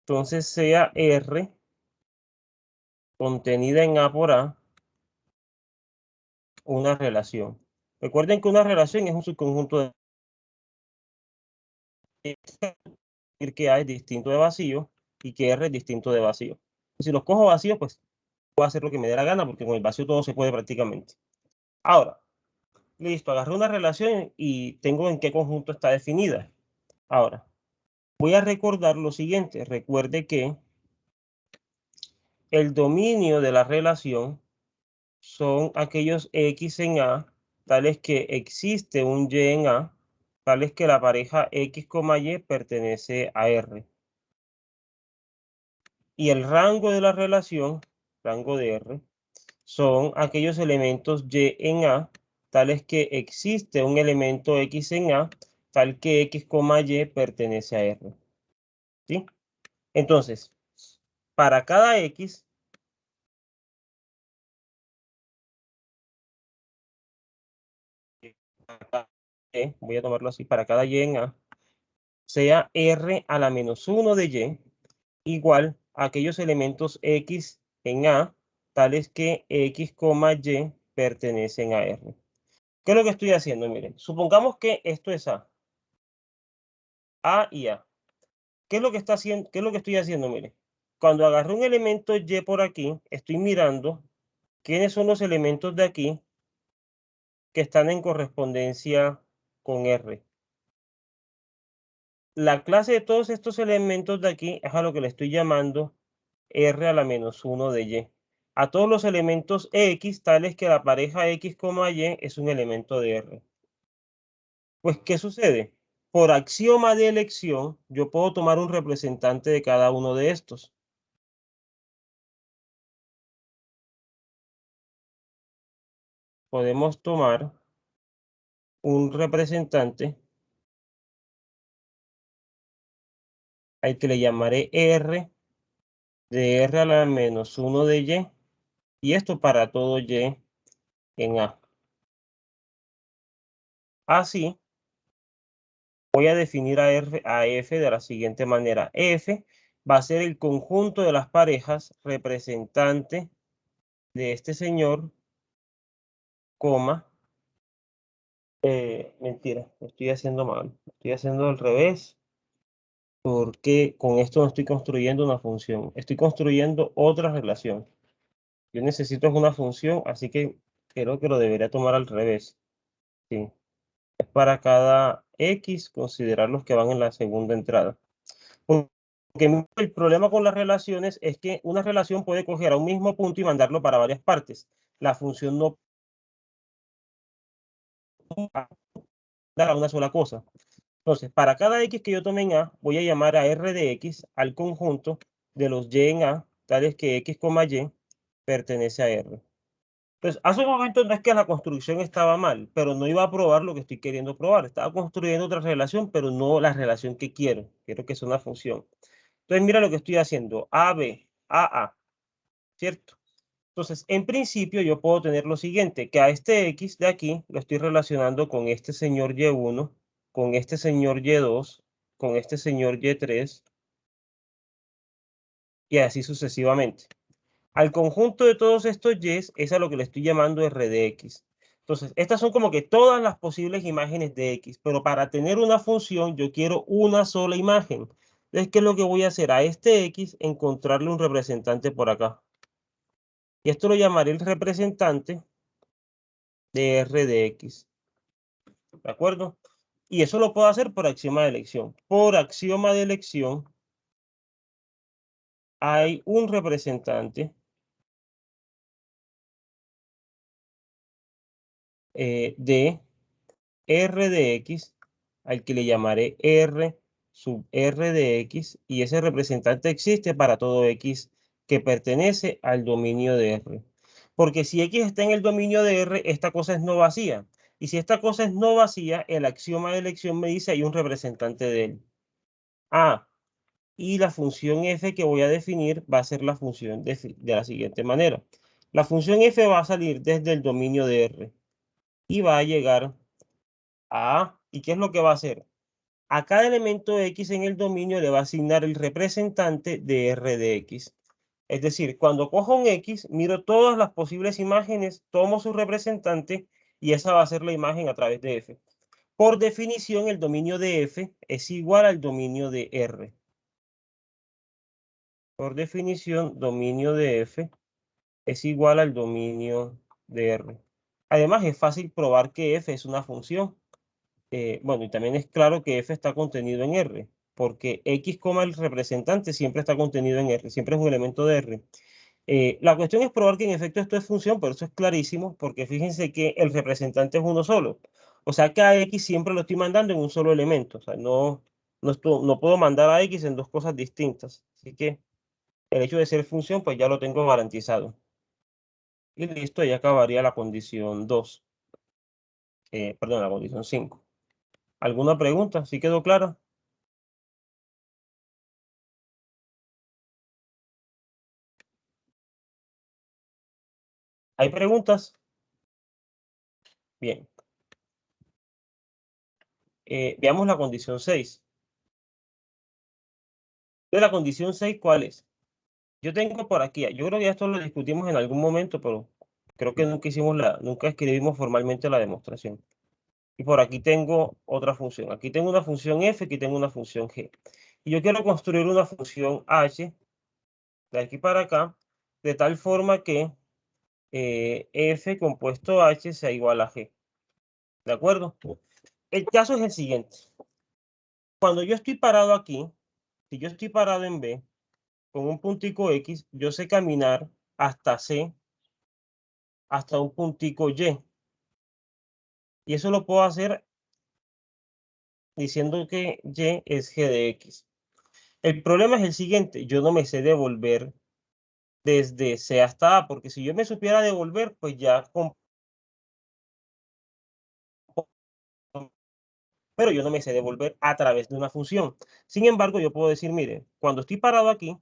Entonces, sea R contenida en A por A una relación. Recuerden que una relación es un subconjunto de decir que A es distinto de vacío y que R es distinto de vacío. Si los cojo vacíos, pues puedo hacer lo que me dé la gana porque con el vacío todo se puede prácticamente. Ahora, listo, agarré una relación y tengo en qué conjunto está definida. Ahora, voy a recordar lo siguiente. Recuerde que el dominio de la relación son aquellos X en A, tales que existe un Y en A, tales que la pareja X, Y pertenece a R. Y el rango de la relación, rango de R, son aquellos elementos Y en A, tales que existe un elemento X en A, tal que X, Y pertenece a R. ¿Sí? Entonces, para cada X, voy a tomarlo así, para cada Y en A, sea R a la menos 1 de Y igual a aquellos elementos X en A, tales que X, Y pertenecen a R. ¿Qué es lo que estoy haciendo? Miren, supongamos que esto es A y A. ¿Qué es lo que está haciendo? ¿Qué es lo que estoy haciendo? Miren, cuando agarré un elemento Y por aquí, estoy mirando quiénes son los elementos de aquí que están en correspondencia con R. La clase de todos estos elementos de aquí es a lo que le estoy llamando R a la menos 1 de Y. A todos los elementos X, tales que la pareja X, Y es un elemento de R. Pues, ¿qué sucede? Por axioma de elección, yo puedo tomar un representante de cada uno de estos. podemos tomar un representante al que le llamaré R de R a la menos 1 de Y, y esto para todo Y en A. Así, voy a definir a F de la siguiente manera. F va a ser el conjunto de las parejas representante de este señor, coma, mentira, lo estoy haciendo mal, lo estoy haciendo al revés, porque con esto no estoy construyendo una función, estoy construyendo otra relación. Yo necesito una función, así que creo que lo debería tomar al revés. Sí. Es para cada X considerar los que van en la segunda entrada. Porque el problema con las relaciones es que una relación puede coger a un mismo punto y mandarlo para varias partes. La función no puede dar a una sola cosa. Entonces, para cada X que yo tome en A, voy a llamar a R de X al conjunto de los Y en A, tales que X, Y pertenece a R. Entonces, hace un momento no es que la construcción estaba mal, pero no iba a probar lo que estoy queriendo probar. Estaba construyendo otra relación, pero no la relación que quiero. Quiero que sea una función. Entonces, mira lo que estoy haciendo. AB, AA, ¿cierto? Entonces, en principio, yo puedo tener lo siguiente, que a este X de aquí lo estoy relacionando con este señor Y1, con este señor Y2, con este señor Y3, y así sucesivamente. Al conjunto de todos estos Y es a lo que le estoy llamando R de X. Entonces, estas son como que todas las posibles imágenes de X, pero para tener una función yo quiero una sola imagen. Entonces, ¿qué es lo que voy a hacer? A este X encontrarle un representante por acá. Y esto lo llamaré el representante de R de X. ¿De acuerdo? Y eso lo puedo hacer por axioma de elección. Por axioma de elección hay un representante de R de X, al que le llamaré R sub R de X, y ese representante existe para todo X que pertenece al dominio de R. Porque si X está en el dominio de R, esta cosa es no vacía. Y si esta cosa es no vacía, el axioma de elección me dice hay un representante de él. Ah, y la función f que voy a definir va a ser la función de la siguiente manera. La función f va a salir desde el dominio de R y va a llegar a A. ¿Y qué es lo que va a hacer? A cada elemento X en el dominio le va a asignar el representante de R de X. Es decir, cuando cojo un X, miro todas las posibles imágenes, tomo su representante y esa va a ser la imagen a través de F. Por definición, el dominio de F es igual al dominio de R. Por definición, dominio de F es igual al dominio de R. Además, es fácil probar que F es una función. Bueno, y también es claro que F está contenido en R, porque X, el representante siempre está contenido en R, siempre es un elemento de R. La cuestión es probar que en efecto esto es función, pero eso es clarísimo, porque fíjense que el representante es uno solo. O sea que a X siempre lo estoy mandando en un solo elemento. O sea, no puedo mandar a X en dos cosas distintas. Así que el hecho de ser función, pues ya lo tengo garantizado. Y listo, ya acabaría la condición 2. Perdón, la condición 5. ¿Alguna pregunta? ¿Sí quedó clara? ¿Hay preguntas? Bien. Veamos la condición 6. De la condición 6, ¿cuál es? Yo tengo por aquí, yo creo que esto lo discutimos en algún momento, pero creo que nunca escribimos formalmente la demostración. Y por aquí tengo otra función. Aquí tengo una función f, aquí tengo una función g. Y yo quiero construir una función h de aquí para acá, de tal forma que f compuesto h sea igual a g. ¿De acuerdo? El caso es el siguiente. Cuando yo estoy parado aquí, si yo estoy parado en B, con un puntico X, yo sé caminar hasta C, hasta un puntico Y. Y eso lo puedo hacer diciendo que Y es G de X. El problema es el siguiente, yo no me sé devolver desde C hasta A, porque si yo me supiera devolver, pues ya pero yo no me sé devolver a través de una función. Sin embargo, yo puedo decir, mire, cuando estoy parado aquí,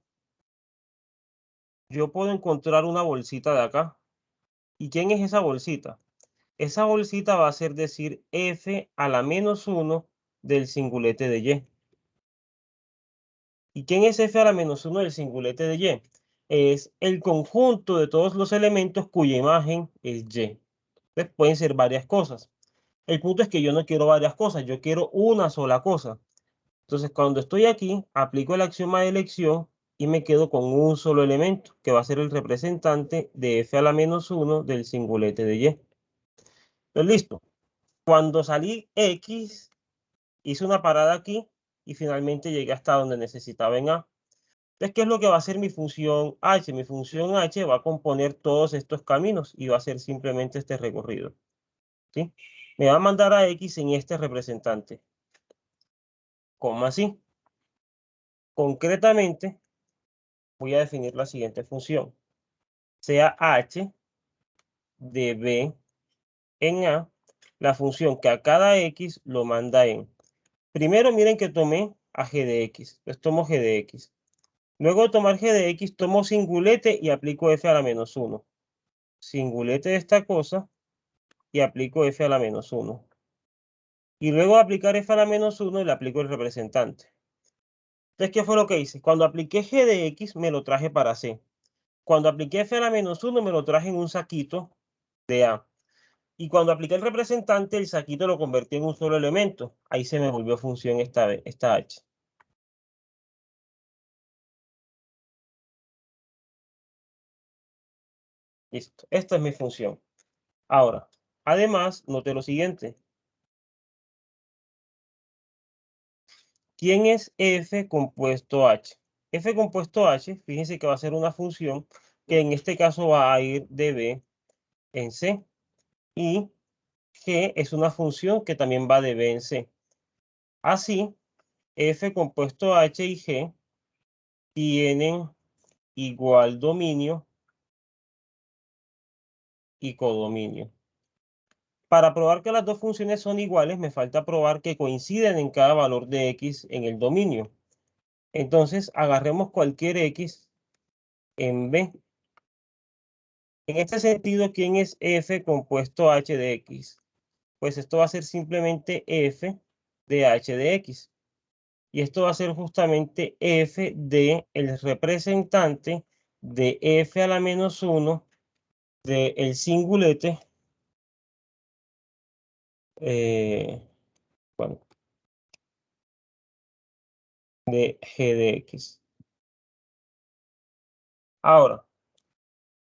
yo puedo encontrar una bolsita de acá. ¿Y quién es esa bolsita? Esa bolsita va a ser decir f a la menos 1 del singulete de y. ¿Y quién es f a la menos 1 del singulete de y? Es el conjunto de todos los elementos cuya imagen es y. Entonces, pueden ser varias cosas. El punto es que yo no quiero varias cosas, yo quiero una sola cosa. Entonces, cuando estoy aquí, aplico el axioma de elección y me quedo con un solo elemento, que va a ser el representante de f a la menos 1 del singulete de y. Entonces, listo. Cuando salí X, hice una parada aquí y finalmente llegué hasta donde necesitaba en A. Entonces, ¿qué es lo que va a hacer mi función h? Mi función h va a componer todos estos caminos y va a ser simplemente este recorrido, ¿sí? Me va a mandar a X en este representante. ¿Cómo así? Concretamente, voy a definir la siguiente función. Sea h de b en A, la función que a cada x lo manda en. Primero, miren que tomé a g de x. Entonces tomo g de x. Luego de tomar g de x, tomo singulete y aplico f a la menos 1. Singulete de esta cosa y aplico f a la menos 1. Y luego de aplicar f a la menos 1, le aplico el representante. Entonces, ¿qué fue lo que hice? Cuando apliqué g de x, me lo traje para c. Cuando apliqué f a la menos 1, me lo traje en un saquito de A. Y cuando apliqué el representante, el saquito lo convertí en un solo elemento. Ahí se me volvió función esta h. Listo. Esta es mi función. Ahora, además, note lo siguiente. ¿Quién es f compuesto h? F compuesto h, fíjense que va a ser una función que en este caso va a ir de b en c. Y g es una función que también va de b en c. Así, f compuesto h y g tienen igual dominio y codominio. Para probar que las dos funciones son iguales, me falta probar que coinciden en cada valor de x en el dominio. Entonces, agarremos cualquier x en b. En este sentido, ¿quién es f compuesto h de x? Pues esto va a ser simplemente f de h de x. Y esto va a ser justamente f de el representante de f a la menos 1 del singulete, bueno, de g de x. Ahora,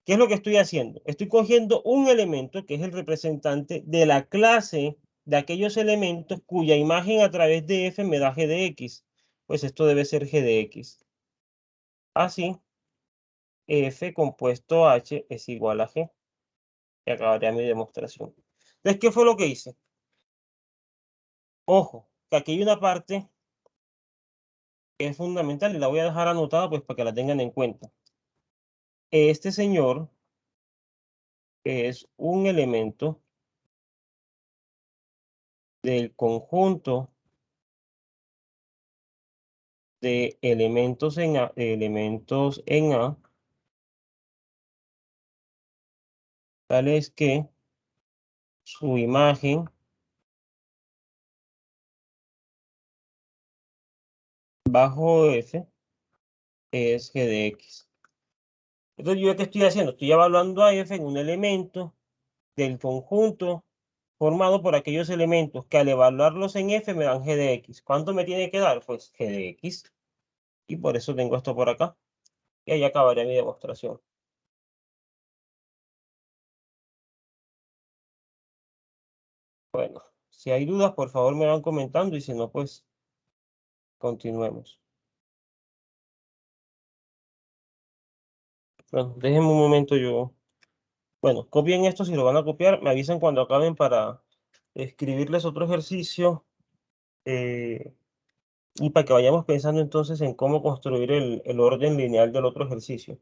¿qué es lo que estoy haciendo? Estoy cogiendo un elemento que es el representante de la clase de aquellos elementos cuya imagen a través de f me da g de x. Pues esto debe ser g de x. Así, f compuesto h es igual a g. Y acabaría mi demostración. Entonces, ¿qué fue lo que hice? Ojo, que aquí hay una parte que es fundamental y la voy a dejar anotada pues para que la tengan en cuenta. Este señor es un elemento del conjunto de elementos en A, tales que su imagen bajo f es g de x. Entonces, ¿yo qué estoy haciendo? Estoy evaluando a f en un elemento del conjunto formado por aquellos elementos que al evaluarlos en f me dan g de x. ¿Cuánto me tiene que dar? Pues g de x. Y por eso tengo esto por acá. Y ahí acabaría mi demostración. Bueno, si hay dudas, por favor me van comentando y si no, pues continuemos. Bueno, déjenme un momento yo. Bueno, copien esto si lo van a copiar. Me avisan cuando acaben para escribirles otro ejercicio. Y para que vayamos pensando entonces en cómo construir el orden lineal del otro ejercicio.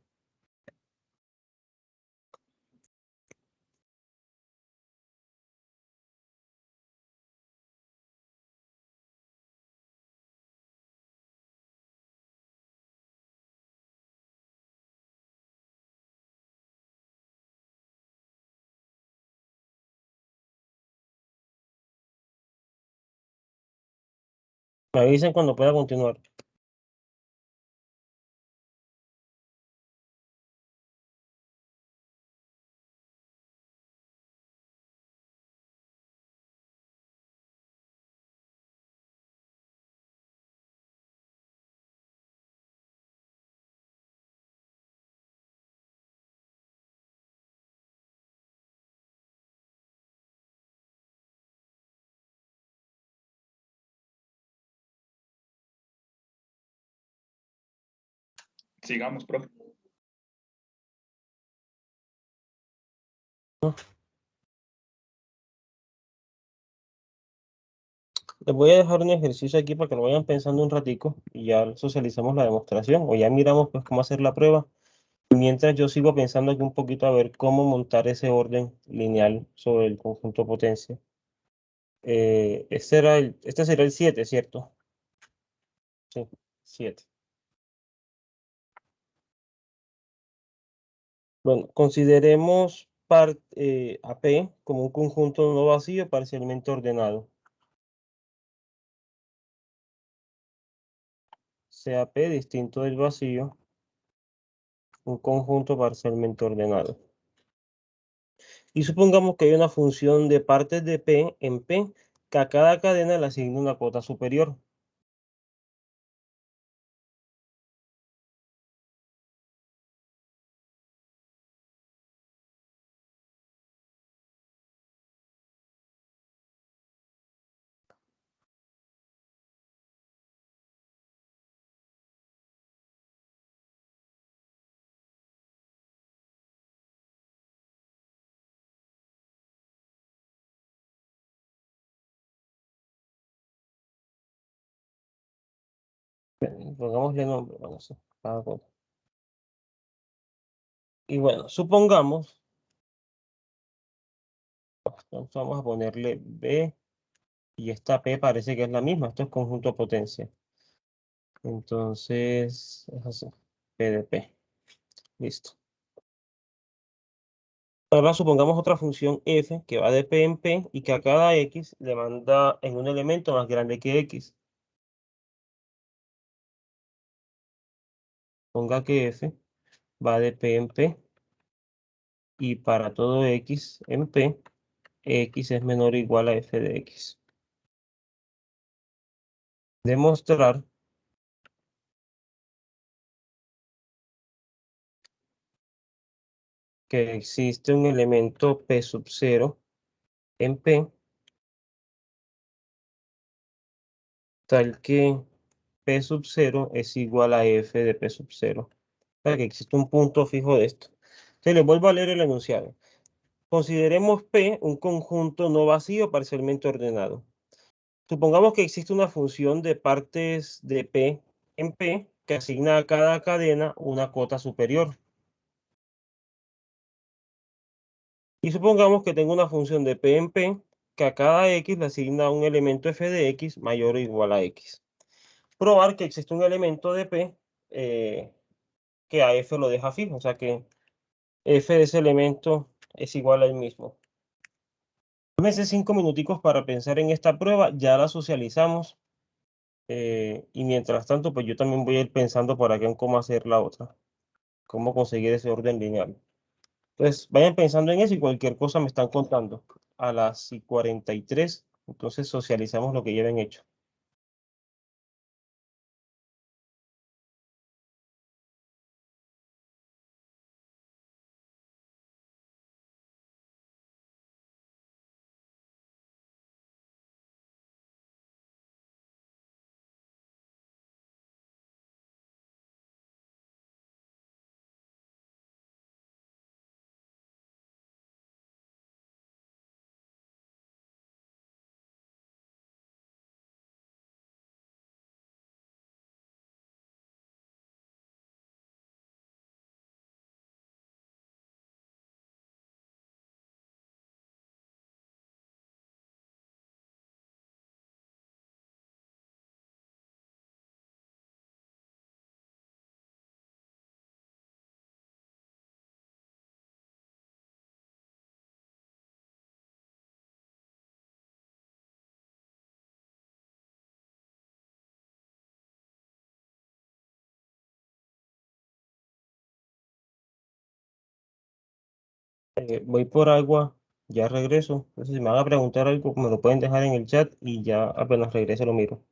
Me avisen cuando pueda continuar. Sigamos, profe. Les voy a dejar un ejercicio aquí para que lo vayan pensando un ratico y ya socializamos la demostración o ya miramos pues cómo hacer la prueba. Mientras yo sigo pensando aquí un poquito a ver cómo montar ese orden lineal sobre el conjunto potencia. Este sería el 7, ¿cierto? Sí, 7. Bueno, consideremos a P como un conjunto no vacío parcialmente ordenado. Sea P distinto del vacío, un conjunto parcialmente ordenado. Y supongamos que hay una función de partes de P en P que a cada cadena le asigna una cuota superior. Pongámosle nombre, bueno, sí, cada cuota. Y bueno, supongamos, entonces vamos a ponerle B y esta P parece que es la misma, esto es conjunto potencia. Entonces, es así, P de P. Listo. Ahora supongamos otra función f que va de P en P y que a cada X le manda en un elemento más grande que X. Ponga que f va de P en P y para todo X en P, X es menor o igual a f de X. Demostrar que existe un elemento P sub 0 en P tal que P sub 0 es igual a f de P sub 0. O sea que existe un punto fijo de esto. Entonces les vuelvo a leer el enunciado. Consideremos P un conjunto no vacío parcialmente ordenado. Supongamos que existe una función de partes de P en P que asigna a cada cadena una cota superior. Y supongamos que tengo una función de P en P que a cada X le asigna un elemento f de X mayor o igual a X. Probar que existe un elemento de P que a F lo deja fijo, o sea que F de ese elemento es igual al mismo. Tómense 5 minuticos para pensar en esta prueba, ya la socializamos. Y mientras tanto, pues yo también voy a ir pensando por acá en cómo hacer la otra, cómo conseguir ese orden lineal. Entonces, vayan pensando en eso y cualquier cosa me están contando. A las 43, entonces socializamos lo que lleven hecho. Voy por agua, ya regreso. Entonces, si me van a preguntar algo, me lo pueden dejar en el chat y ya apenas regrese lo miro.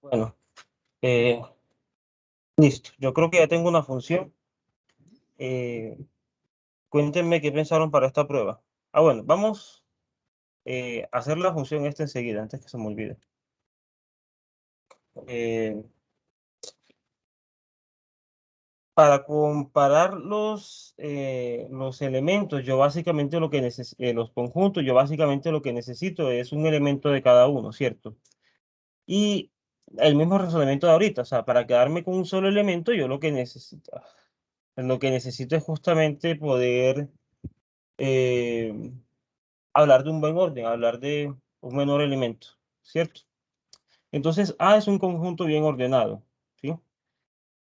Bueno, eh, listo. Yo creo que ya tengo una función. Cuéntenme qué pensaron para esta prueba. Ah, bueno, vamos a hacer la función esta enseguida, antes que se me olvide. Eh, para comparar los elementos, yo básicamente lo que los conjuntos, yo básicamente lo que necesito es un elemento de cada uno, ¿cierto? Y el mismo razonamiento de ahorita, o sea, para quedarme con un solo elemento, yo lo que necesito es justamente poder eh, hablar de un buen orden, hablar de un menor elemento, ¿cierto? Entonces, A es un conjunto bien ordenado, ¿sí?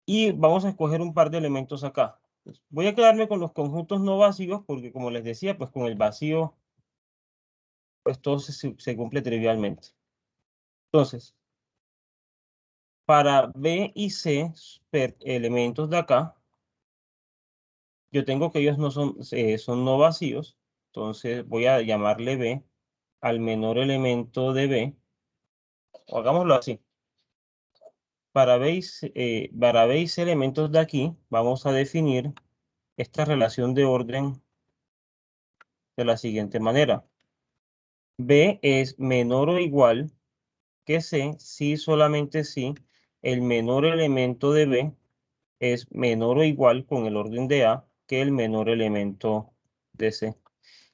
Y vamos a escoger un par de elementos acá. Pues, voy a quedarme con los conjuntos no vacíos porque, como les decía, pues con el vacío, pues todo se cumple trivialmente. Entonces, para B y C, elementos de acá, yo tengo que ellos no son no vacíos. Entonces, voy a llamarle B al menor elemento de B. O hagámoslo así. Para B y C elementos de aquí, vamos a definir esta relación de orden de la siguiente manera. B es menor o igual que C si solamente si el menor elemento de B es menor o igual con el orden de A que el menor elemento de C.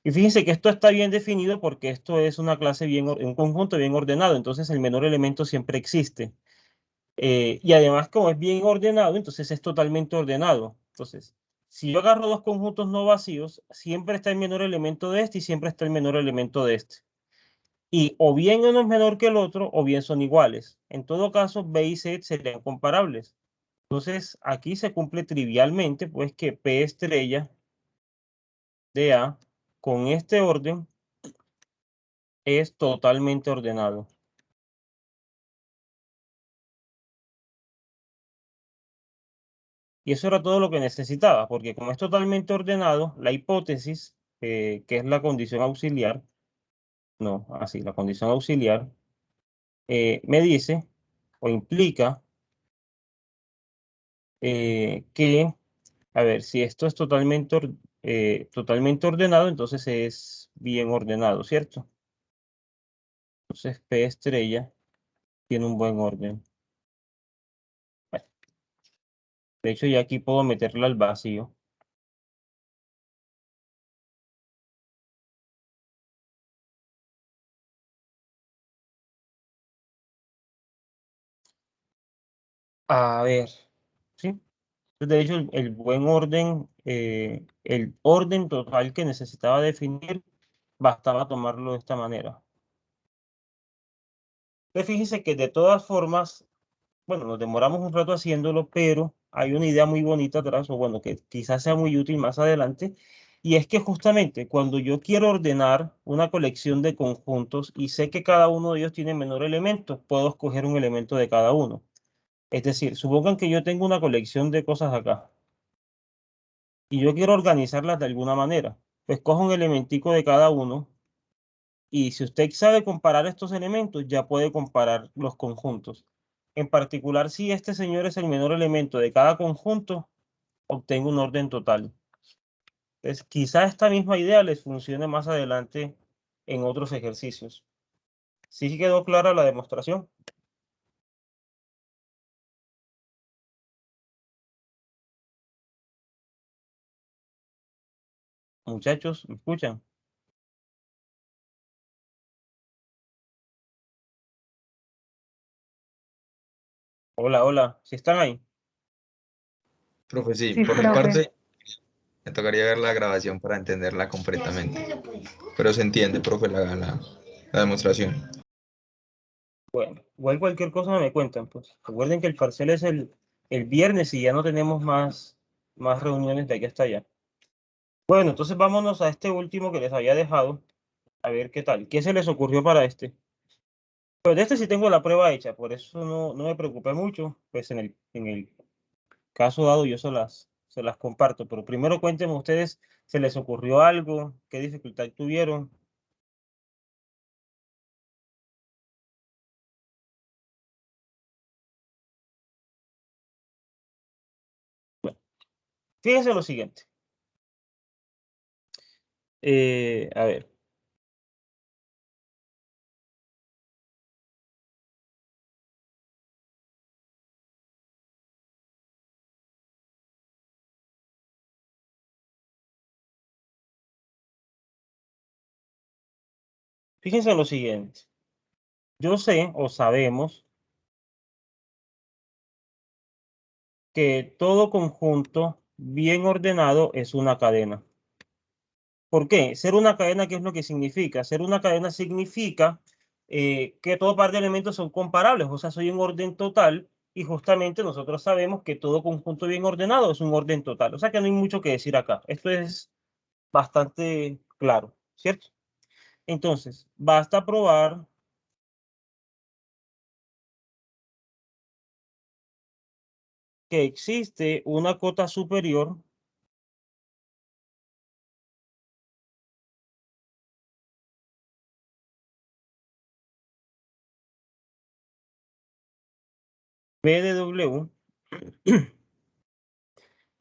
Y fíjense que esto está bien definido porque esto es una clase un conjunto bien ordenado, entonces el menor elemento siempre existe. Y además, como es bien ordenado, entonces es totalmente ordenado. Entonces, si yo agarro dos conjuntos no vacíos, siempre está el menor elemento de este y siempre está el menor elemento de este. Y o bien uno es menor que el otro, o bien son iguales. En todo caso, B y C serían comparables. Entonces, aquí se cumple trivialmente, pues que P estrella de A con este orden es totalmente ordenado. Y eso era todo lo que necesitaba, porque como es totalmente ordenado, la hipótesis, que es la condición auxiliar, no, así, la condición auxiliar, me dice o implica que, a ver, si esto es totalmente ordenado, entonces es bien ordenado, ¿cierto? Entonces P estrella tiene un buen orden. Bueno, de hecho, ya aquí puedo meterla al vacío. A ver, ¿sí? De hecho, el buen orden, el orden total que necesitaba definir, bastaba tomarlo de esta manera. Entonces, fíjense que de todas formas, bueno, nos demoramos un rato haciéndolo, pero hay una idea muy bonita atrás, o bueno, que quizás sea muy útil más adelante, y es que justamente cuando yo quiero ordenar una colección de conjuntos y sé que cada uno de ellos tiene menor elemento, puedo escoger un elemento de cada uno. Es decir, supongan que yo tengo una colección de cosas acá y yo quiero organizarlas de alguna manera. Pues cojo un elementico de cada uno y si usted sabe comparar estos elementos, ya puede comparar los conjuntos. En particular, si este señor es el menor elemento de cada conjunto, obtengo un orden total. Entonces, quizá esta misma idea les funcione más adelante en otros ejercicios. ¿Sí quedó clara la demostración? Muchachos, ¿me escuchan? Hola, hola, ¿sí están ahí? Profe, sí, Sí, por mi profe. parte, me tocaría ver la grabación para entenderla completamente. Pero se entiende, profe, la demostración. Bueno, igual cualquier cosa me cuentan, pues. Recuerden que el parcial es el viernes y ya no tenemos más reuniones de aquí hasta allá. Bueno, entonces vámonos a este último que les había dejado, a ver qué tal. ¿Qué se les ocurrió para este? Pues de este sí tengo la prueba hecha, por eso no me preocupé mucho, pues en el caso dado yo se las comparto, pero primero cuéntenme ustedes, ¿se les ocurrió algo? ¿Qué dificultad tuvieron? Bueno, fíjense lo siguiente. A ver. Fíjense lo siguiente. Yo sé o sabemos que todo conjunto bien ordenado es una cadena. ¿Por qué? Ser una cadena, ¿qué es lo que significa? Ser una cadena significa que todo par de elementos son comparables, o sea, soy un orden total y justamente nosotros sabemos que todo conjunto bien ordenado es un orden total. O sea que no hay mucho que decir acá. Esto es bastante claro, ¿cierto? Entonces, basta probar que existe una cota superior P de W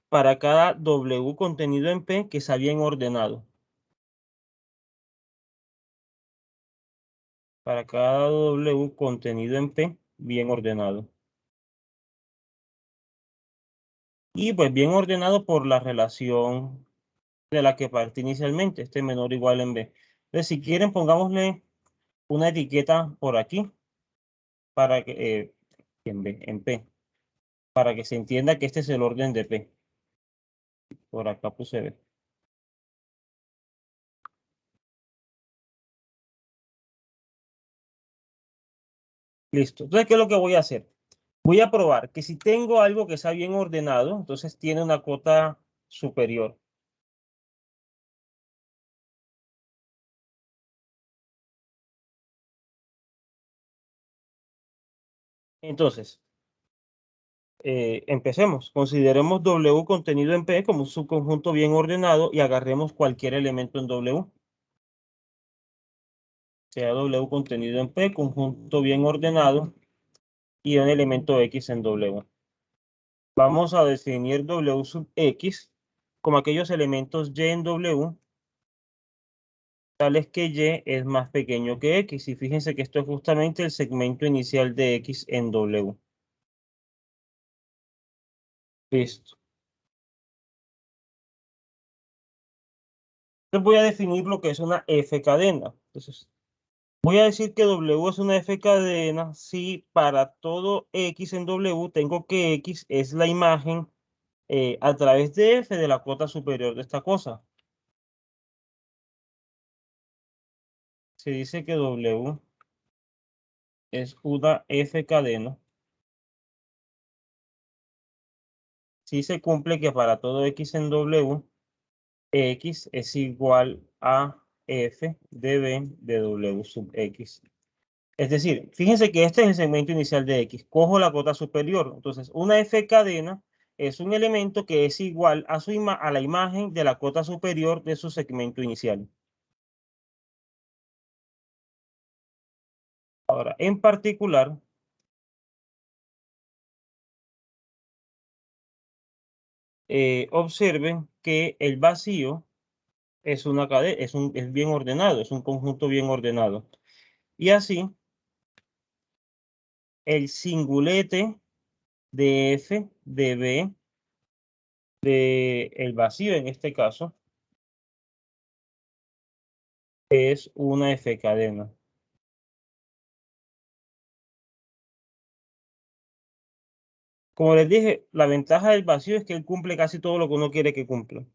para cada W contenido en P que sea bien ordenado. Para cada W contenido en P bien ordenado. Y pues bien ordenado por la relación de la que partí inicialmente, este menor o igual en B. Entonces, si quieren, pongámosle una etiqueta por aquí para que en B, en P, para que se entienda que este es el orden de P. Por acá puse B. Listo. Entonces, ¿qué es lo que voy a hacer? Voy a probar que si tengo algo que sea bien ordenado, entonces tiene una cota superior. Entonces, empecemos. Consideremos W contenido en P como un subconjunto bien ordenado y agarremos cualquier elemento en W. Sea W contenido en P, conjunto bien ordenado y un elemento X en W. Vamos a definir W sub X como aquellos elementos Y en W tales que Y es más pequeño que X. Y fíjense que esto es justamente el segmento inicial de X en W. Listo. Entonces voy a definir lo que es una F cadena. Entonces, voy a decir que W es una F cadena si para todo X en W tengo que X es la imagen a través de F de la cuota superior de esta cosa. Se dice que W es una F cadena si se cumple que para todo X en W, X es igual a F de B de W sub X. Es decir, fíjense que este es el segmento inicial de X. Cojo la cota superior. Entonces, una F cadena es un elemento que es igual a, a la imagen de la cota superior de su segmento inicial. Ahora, en particular, observen que el vacío es una cadena, es bien ordenado, es un conjunto bien ordenado. Y así, el singulete de F de B de el vacío en este caso es una F cadena. Como les dije, la ventaja del vacío es que él cumple casi todo lo que uno quiere que cumpla.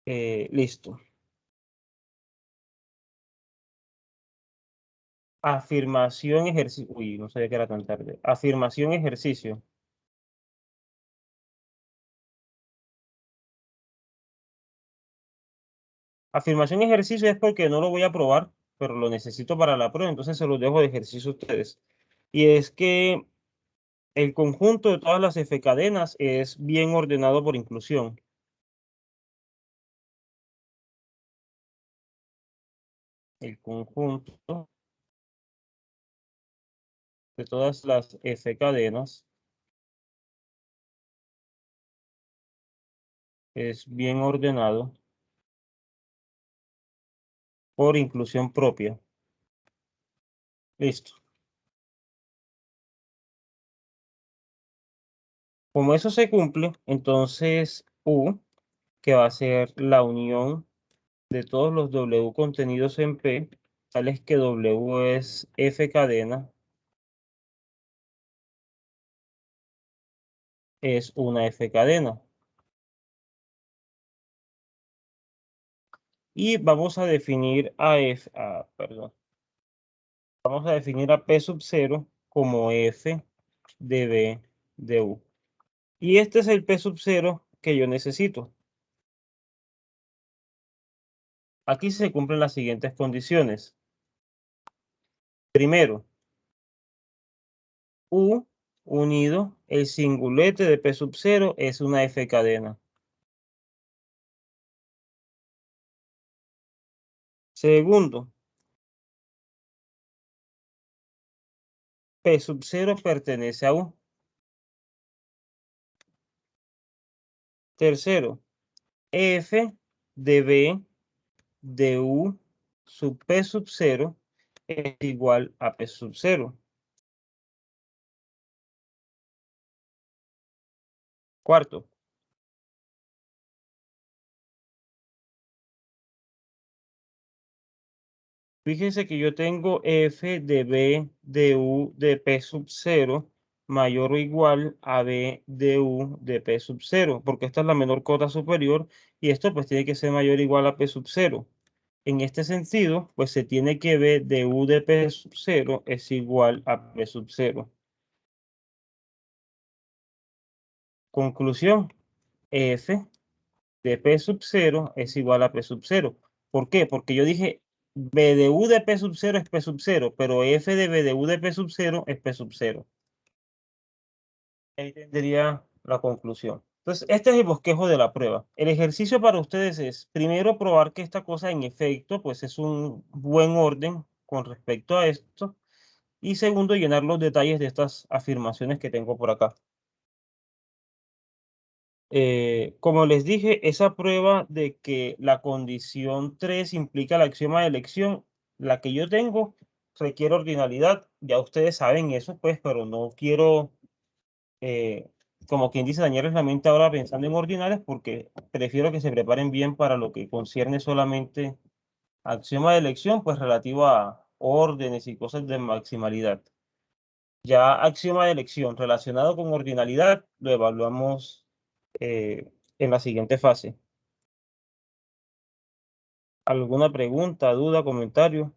Listo. Afirmación, ejercicio. Uy, no sabía que era tan tarde. Afirmación, ejercicio. Afirmación, ejercicio es porque no lo voy a probar, pero lo necesito para la prueba, entonces se los dejo de ejercicio a ustedes. Y es que el conjunto de todas las F cadenas es bien ordenado por inclusión. El conjunto de todas las F cadenas es bien ordenado por inclusión propia. Listo. Como eso se cumple, entonces U, que va a ser la unión de todos los W contenidos en P, tales que W es F cadena, es una F cadena. Y vamos a definir a F, perdón. Vamos a definir a P sub 0 como F de B de U. Y este es el P sub 0 que yo necesito. Aquí se cumplen las siguientes condiciones. Primero, U unido el singulete de P sub 0 es una F cadena. Segundo, P sub 0 pertenece a U. Tercero, F de B de U sub P sub 0 es igual a P sub 0. Cuarto, fíjense que yo tengo F de B de U de P sub 0 mayor o igual a B de U de P sub 0, porque esta es la menor cota superior y esto pues tiene que ser mayor o igual a P sub 0. En este sentido, pues se tiene que B de U de P sub 0 es igual a P sub 0. Conclusión, F de P sub 0 es igual a P sub 0. ¿Por qué? Porque yo dije B de U de P sub 0 es P sub 0, pero F de B de U de P sub 0 es P sub 0. Ahí tendría la conclusión. Entonces, este es el bosquejo de la prueba. El ejercicio para ustedes es, primero, probar que esta cosa en efecto, pues es un buen orden con respecto a esto. Y segundo, llenar los detalles de estas afirmaciones que tengo por acá. Como les dije, esa prueba de que la condición 3 implica el axioma de elección, la que yo tengo, requiere ordinalidad. Ya ustedes saben eso, pues, pero no quiero, como quien dice, dañarles la mente ahora pensando en ordinales, porque prefiero que se preparen bien para lo que concierne solamente axioma de elección, pues relativo a órdenes y cosas de maximalidad. Ya axioma de elección relacionado con ordinalidad lo evaluamos en la siguiente fase. ¿Alguna pregunta, duda, comentario?